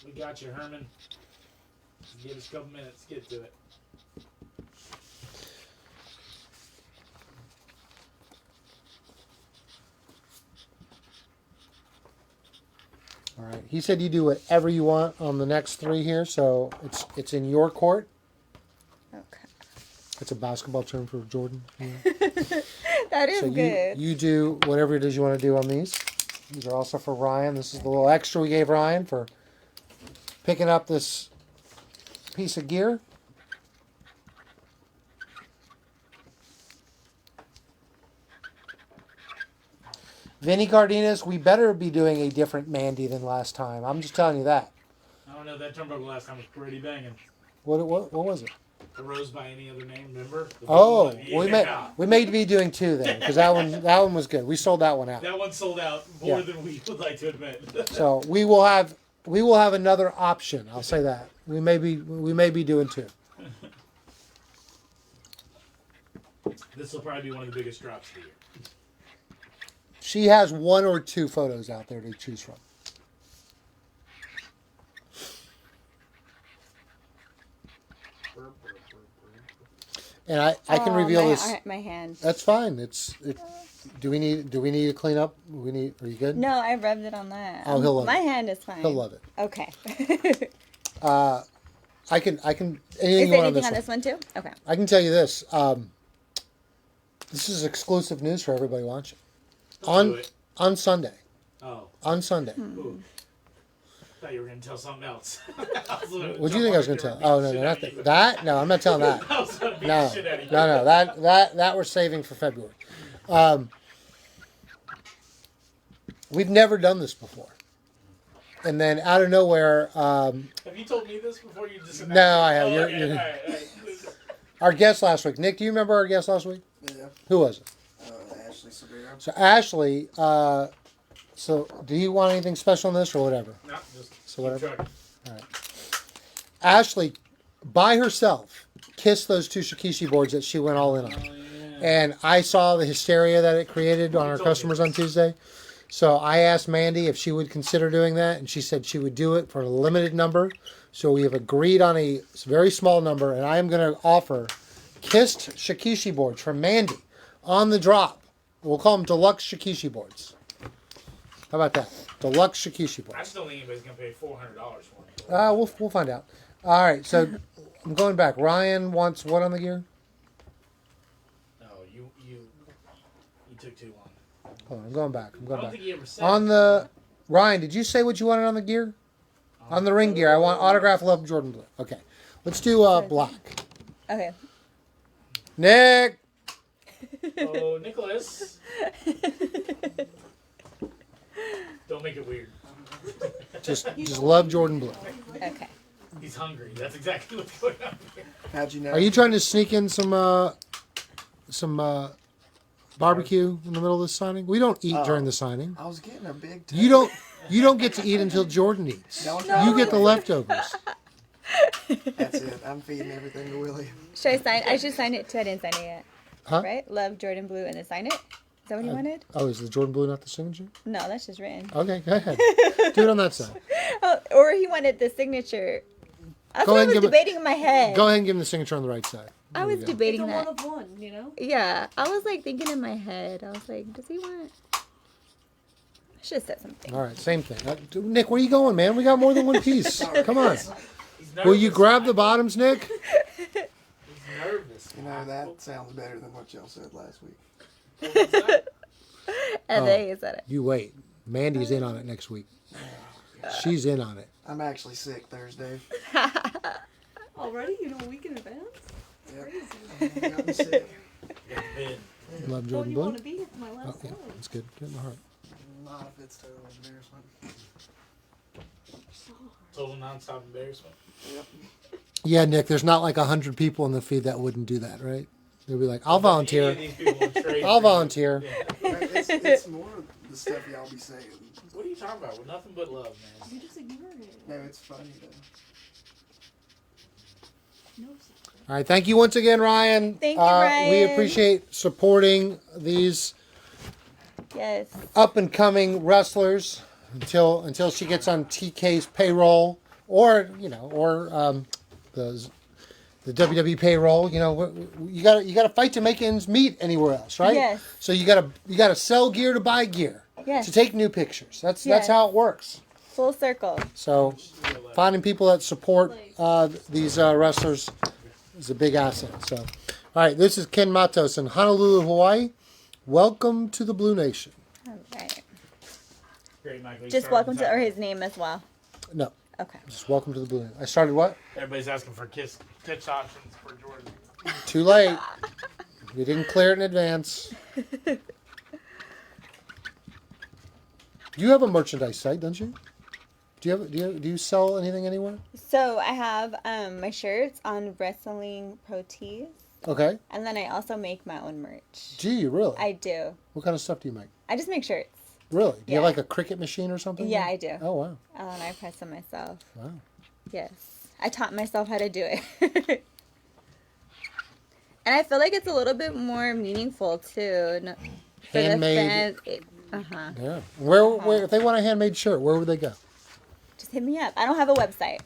We got you, Herman. Just give us a couple minutes. Get to it. All right. He said you do whatever you want on the next 3 here, so it's in your court. Okay. That's a basketball term for Jordan. Yeah. That is So good. you do whatever it is you want to do on these. These are also for Ryan. This is the little extra we gave Ryan for picking up this piece of gear. Vinny Cardenas, we better be doing a different Mandy than last time. I'm just telling you that. I don't know. That turnbuckle last time was pretty banging. What was it? The Rose by any other name, remember? The Oh, big one? we may be doing 2 then, because that one was good. We sold that one out. That one sold out more Yeah. than we would like to admit. So we will have another option. I'll say that we may be doing 2. This will probably be one of the biggest drops of the year. She has 1 or 2 photos out there to choose from. And I can reveal this. My hand. That's fine. Do we need to clean up? Are you good? No, I rubbed it on that. Oh, he'll love my it. hand is fine. He'll love it. Okay. I can. Anything Is you there want anything on on this one too? Okay. I can tell you this. This is exclusive news for everybody watching. Do it. On Sunday. Oh. On Sunday. Ooh. I thought you were going to tell something else. What do you think I was going to tell? Oh no, not that. No, I'm not telling that. I was gonna beat No, the shit out of you. no, that we're saving for February. We've never done this before, and then out of nowhere, Have you told me this before? You just No, I have. Oh, You're- okay. you're- All right. our guest last week. Nick, do you remember our guest last week? Yeah. Who was it? Ashley Severo. So Ashley. So do you want anything special in this or whatever? No, just So keep whatever. trucking. Ashley, by herself, kissed those 2 Shikishi boards that she went all in on. Oh, yeah. And I saw the hysteria that it created on our told me. customers on Tuesday. So I asked Mandy if she would consider doing that, and she said she would do it for a limited number. So we have agreed on a very small number, and I am going to offer kissed Shikishi boards from Mandy on the drop. We'll call them deluxe Shikishi boards. How about that? Deluxe Shikishi I boards. just don't think anybody's going to pay $400 for it. We'll find out. All right, so I'm going back. Ryan wants what on the gear? No, you took too long. Hold on, I'm going back. I don't think you ever said On the Ryan, did you say what you wanted on the gear? On the ring gear, I want autograph love Jordan Blue. Okay, let's do black. Okay. Nick, Oh, Nicholas. Don't make it weird. just love Jordan Blue. Okay. He's hungry. That's exactly what's going on here. How'd you know? Are you trying to sneak in some barbecue in the middle of the signing? We don't eat during the signing. I was getting a big. You don't get to eat until Jordan eats. No. You get the leftovers. That's it. I'm feeding everything to Willie. Should I sign? I should sign it too. I didn't sign it yet. Huh? Right? Love Jordan Blue and then sign it. Is that what you wanted? Oh, is the Jordan Blue not the signature? No, that's just written. Okay, go ahead. Do it on that side. Oh, or he wanted the signature. That's Go what I ahead was and give it- debating in my head. Go ahead and give him the signature on the right side. I There was we go. It's debating a that. one of one, you know? Yeah, I was like thinking in my head. I was like, does he want? I should have said something. All right, same thing. Nick, where are you going, man? We got more than one piece. Come on. He's nervous. Will you grab the bottoms, Nick? He's nervous. You know, that sounds better than what y'all said last week. And then he said it. You wait. Mandy's in on it next week. She's in on it. I'm actually sick Thursday. Already? You know, a week in advance? Yep. I'm sick. Yeah, man. Love Oh, Jordan you Blue. want to be here for my Oh, last yeah, one. that's good. Good in the heart. Not if it's total embarrassment. Total non-stop embarrassment. Yep. Yeah, Nick, there's not like 100 people in the feed that wouldn't do that, right? They'll be like, I'll Any volunteer. of these people will trade I'll for you. volunteer. Yeah. It's more of the stuff y'all be saying. What are you talking about? With nothing but love, man. You just ignore it. No, it's funny though. No, All right, thank you once again, Ryan. Thank you, We Ryan. appreciate supporting these Yes. up and coming wrestlers until she gets on TK's payroll or the WWE payroll. You know, you gotta fight to make ends meet anywhere else, right? Yes. So you gotta sell gear to buy gear. Yes. To take new pictures. That's Yes. how it works. Full circle. So finding people that support these wrestlers is a big asset. So, all right, this is Ken Matos in Honolulu, Hawaii. Welcome to the Blue Nation. All right. Great, Michael. You Just started welcome on to, time. or his name as well. No, Okay. just welcome to the Blue Nation. I started what? Everybody's asking for pitch options for Jordan. Too late. We didn't clear it in advance. You have a merchandise site, don't you? Do you sell anything anywhere? So I have my shirts on Wrestling Pro Tees, Okay. and then I also make my own merch. Gee, really? I do. What kind of stuff do you make? I just make shirts. Really? Do you have Yeah. like a Cricut machine or something? Yeah, I do. Oh, wow. And I press them myself. Wow. Yes. I taught myself how to do it. And I feel like it's a little bit more meaningful too. For Handmade. The fans. Uh-huh. Yeah. Where if they want a handmade shirt, where would they go? Just hit me up. I don't have a website.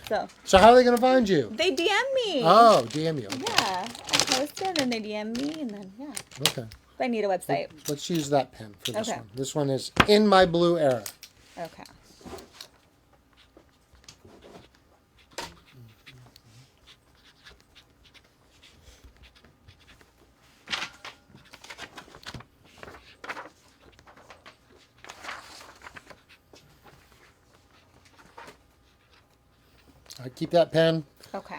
So how are they going to find you? They DM me. Oh, DM you. Yeah. I post it and they DM me and then, yeah. Okay. But I need a website. Let's use that pen for this Okay. one. This one is In My Blue Era. Okay. I keep that pen. Okay.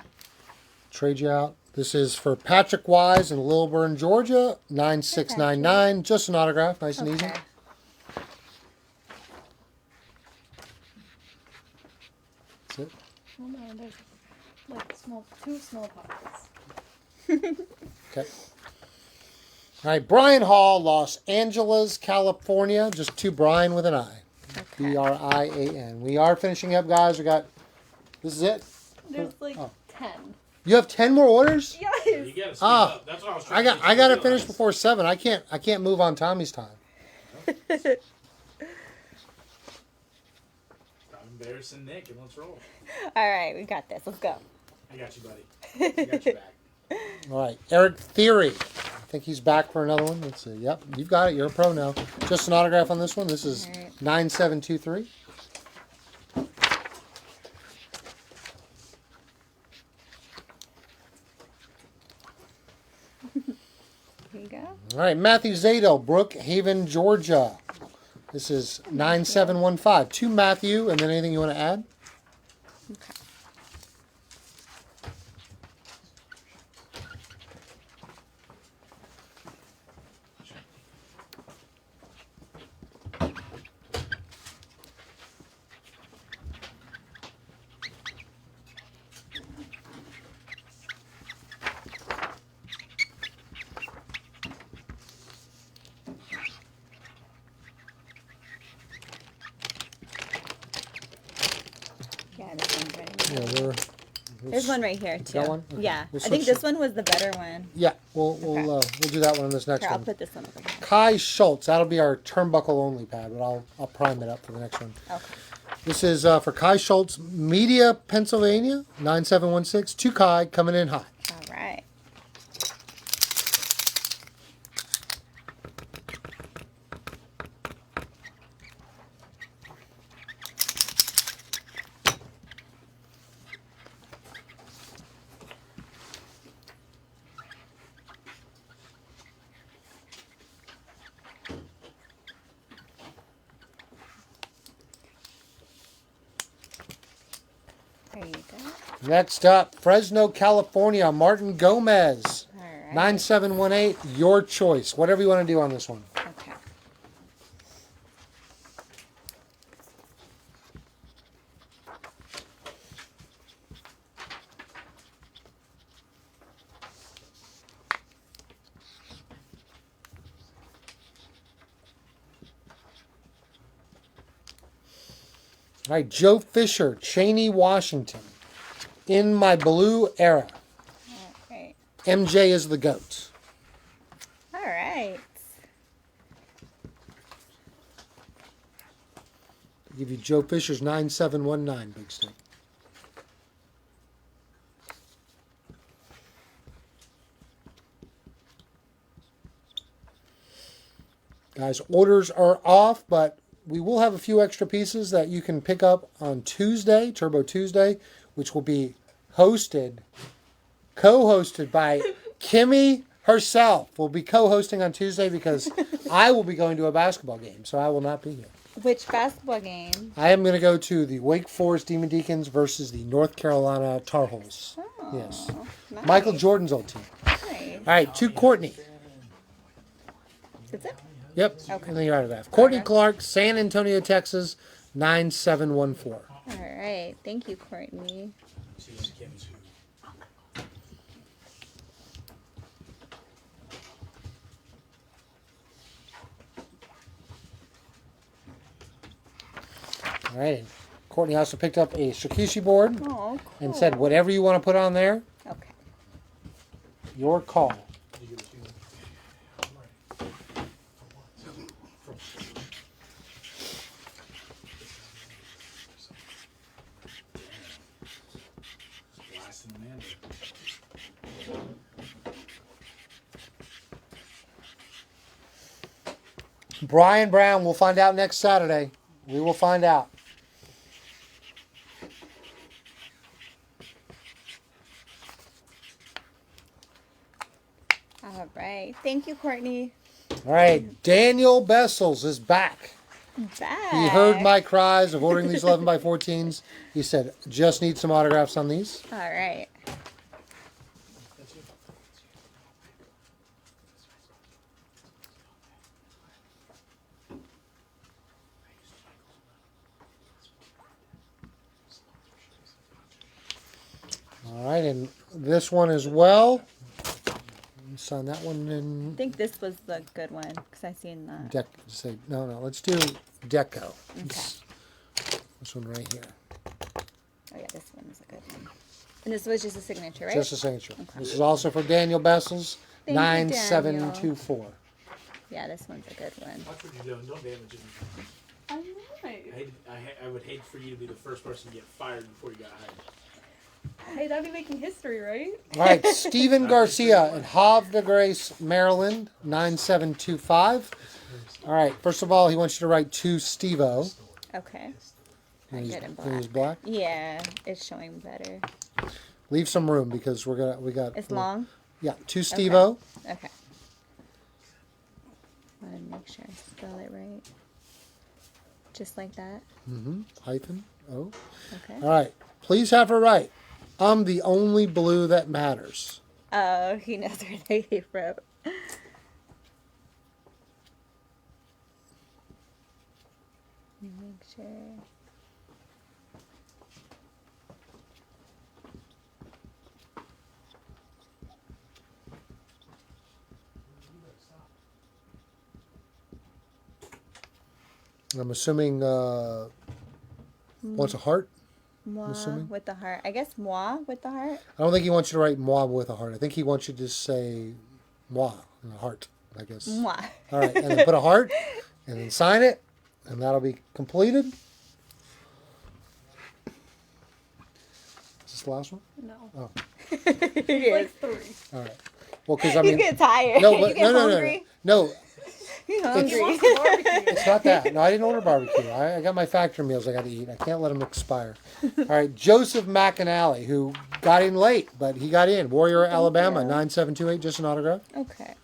Trade you out. This is for Patrick Wise in Lilburn, Georgia, 9699. Just an autograph, nice and easy. Okay. That's it. Oh no, there's like two small pockets. Okay. All right, Brian Hall, Los Angeles, California. Just two Brian with an I. Okay. Brian. We are finishing up, guys. This is it. There's like Oh. 10. You have 10 more orders? You Yes. gotta speed Ah, up. That's what I was trying I got to finish before 7. I can't move on Tommy's time. Stop embarrassing Nick and let's roll. All right, we got this. Let's go. I got you, buddy. I got your back. All right, Eric Theory. I think he's back for another one. Let's see. Yep, you've got it. You're a pro now. Just an autograph on this one. This is All right. 9723. Here you go. All right, Matthew Zadel, Brookhaven, Georgia. This is 9715. To Matthew, and then anything you want to add? Okay. Yeah, this one's ready. Yeah, There's one right here too. Got one? Okay. Yeah, We'll I think switch this one was the better one. Yeah, we'll Okay. we'll do that one on this next Here, I'll one. put this one over here. Kai Schultz. That'll be our turnbuckle only pad, but I'll prime it up for the next one. Okay. This is for Kai Schultz, Media, Pennsylvania, 9716. To Kai, coming in hot. All right. There you go. Next up, Fresno, California, Martin Gomez, All right. 9718. Your choice. Whatever you want to do on this one. Okay. All right, Joe Fisher, Cheney, Washington. In My Blue Era. All right. MJ is the GOAT. All right. I'll give you Joe Fisher's 9719, Big Stick. Guys, orders are off, but we will have a few extra pieces that you can pick up on Tuesday, Turbo Tuesday, which will be co-hosted by Kimmy herself. Will be co-hosting on Tuesday because I will be going to a basketball game, so I will not be here. Which basketball game? I am going to go to the Wake Forest Demon Deacons versus the North Carolina Tar Heels. Oh, Yes. nice. Michael Jordan's old team. Nice. All right, to Courtney. That's it? Yep, Okay. and then your autograph. Courtney Okay. Clark, San Antonio, Texas, 9714. All right. Thank you, Courtney. She's Kim's who. All right, and Courtney also picked up a Shikishi board Oh, cool. and said, whatever you want to put on there. Okay. Your call. Blasting Amanda. Brian Brown, we'll find out next Saturday. We will find out. All right. Thank you, Courtney. All right, Daniel Bessels is back. Back. He heard my cries of ordering these 11 by 14s. He said, just need some autographs on these. All right. All right, and this one as well. Sign that one in I think this was the good one because I seen that. no, let's do Deco. Okay. This one right here. Oh yeah, this one is a good one. And this was just a signature, right? Just a signature. Okay. This is also for Daniel Bessels, Thank you, 9724. Yeah, this one's a good one. Watch what you're doing. Don't damage it. I know. I would hate for you to be the first person to get fired before you got hired. Hey, that'd be making history, right? All right, Stephen Garcia in Havre de Grace, Maryland, 9725. All right, first of all, he wants you to write to Steve-O. Okay. I And get in he's black. black. Yeah, it's showing better. Leave some room because we got. It's long? Yeah, to Steve-O. Okay. I want to make sure I spell it right. Just like that. Hyphen O. Okay. All right, please have her write. I'm the only blue that matters. Oh, he knows where they came from. Make sure. I'm assuming wants a heart. Moi assuming. with the heart. I guess moi with the heart. I don't think he wants you to write moi with a heart. I think he wants you to just say moi and a heart, I guess. Moi. All right, and then put a heart and then sign it, and that'll be completed. Is this the last one? No. Oh, Yes. Like 3. all right. Well, because I You mean, get tired. no, you but get no, hungry. no. You're He hungry. wants the barbecue. It's not that. No, I didn't order barbecue. I got my factory meals I got to eat. I can't let them expire. All right, Joseph McAnally, who got in late, but he got in. Warrior, Alabama, you. 9728, just an autograph. Okay.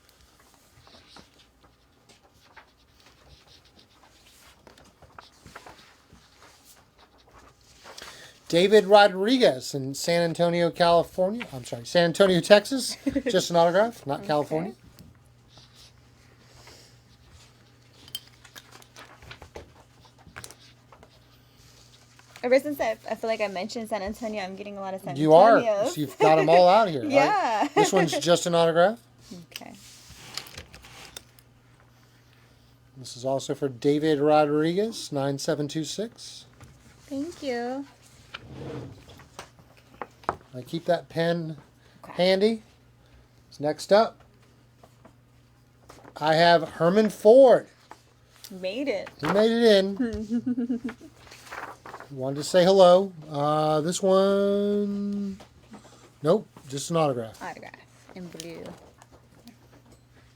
David Rodriguez in San Antonio, California. I'm sorry, San Antonio, Texas. Just an autograph, not California. Ever since I feel like I mentioned San Antonio, I'm getting a lot of San You are. Antonios. So you've got them all out here. All right. Yeah. This one's just an autograph. Okay. This is also for David Rodriguez, 9726. Thank you. I keep that pen handy. Next up, I have Herman Ford. Made it. He made it in. Wanted to say hello. This one, nope, just an autograph. Autograph in blue.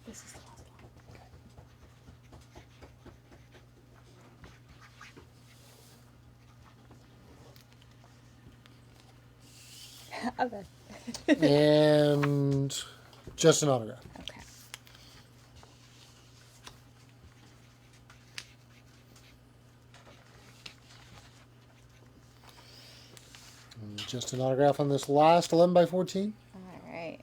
This is the last one. Okay. And just an autograph. Okay. And just an autograph on this last 11 by 14. All right.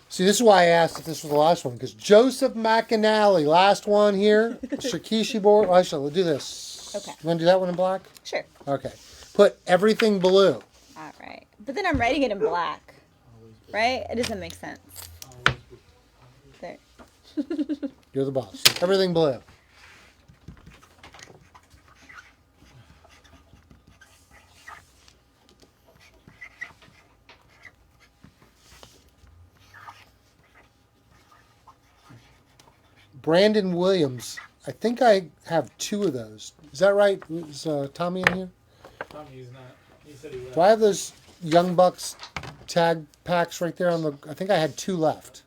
See, this is why I asked if this was the last one, because Joseph McAnally, last one here, Shikishi board. Well, actually, we'll do this. Okay. You want to do that one in black? Sure. Okay. Put everything blue. All right. But then I'm writing it in black. Right? It doesn't make sense. There. You're the boss. Everything blue. Brandon Williams. I think I have 2 of those. Is that right? Is Tommy in here? Tommy's not. He said he left. Do I have those Young Bucks tag packs right there on the... I think I had 2 left.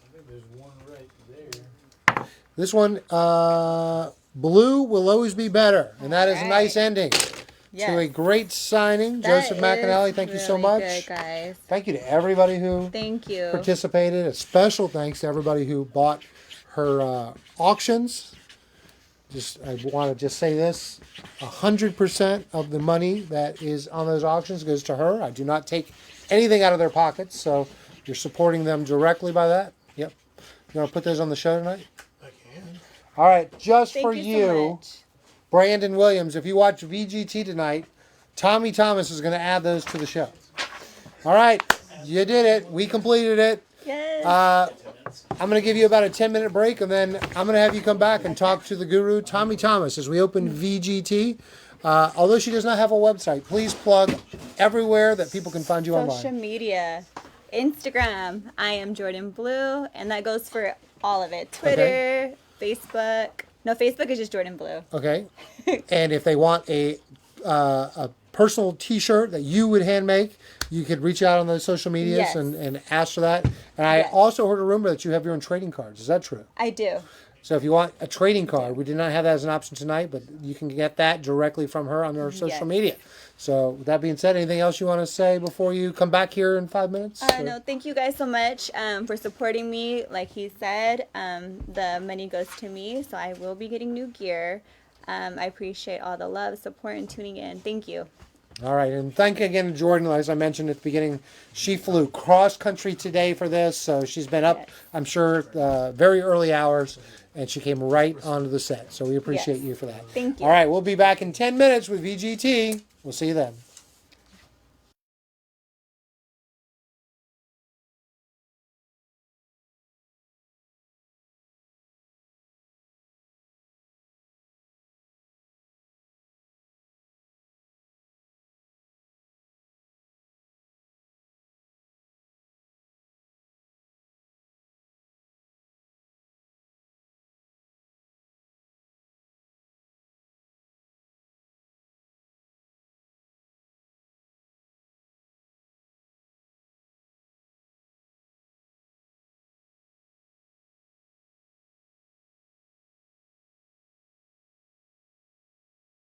I think there's one right there. This one, blue will always be better. And that is a nice ending Yes. to a great signing. That Joseph is McAnally, thank you so really much. good, guys. Thank you to everybody who Thank you. participated. A special thanks to everybody who bought her auctions. I want to just say this: 100% of the money that is on those auctions goes to her. I do not take anything out of their pockets, so you're supporting them directly by that. Yep. You want to put those on the show tonight? I can. All right, just Thank for you you, so much. Brandon Williams. If you watch VGT tonight, Tommy Thomas is going to add those to the show. All right, you did it. We completed it. Yes. I'm going to give you about a 10-minute break, and then I'm going to have you come back and talk to the guru, Tommy Thomas, as we open VGT. Although she does not have a website, please plug everywhere that people can find you Social online. media. Instagram, I am Jordan Blue, and that goes for all of it. Twitter, Facebook. No, Facebook is just Jordan Blue. Okay? And if they want a personal T-shirt that you would hand make, you could reach out on those social medias Yes. and ask for that. And I Yes. also heard a rumor that you have your own trading cards. Is that true? I do. So if you want a trading card, we did not have that as an option tonight, but you can get that directly from her on her social Yes. media. So with that being said, anything else you want to say before you come back here in 5 minutes? Or- No, thank you guys so much for supporting me. Like he said, the money goes to me, so I will be getting new gear. I appreciate all the love, support, and tuning in. Thank you. All right, and thank you again to Jordan. As I mentioned at the beginning, she flew cross country today for this, so she's been up, Yes. I'm sure, very early hours, and she came right onto the set. So we appreciate Yes. you for that. Thank you. All right, we'll be back in 10 minutes with VGT. We'll see you then.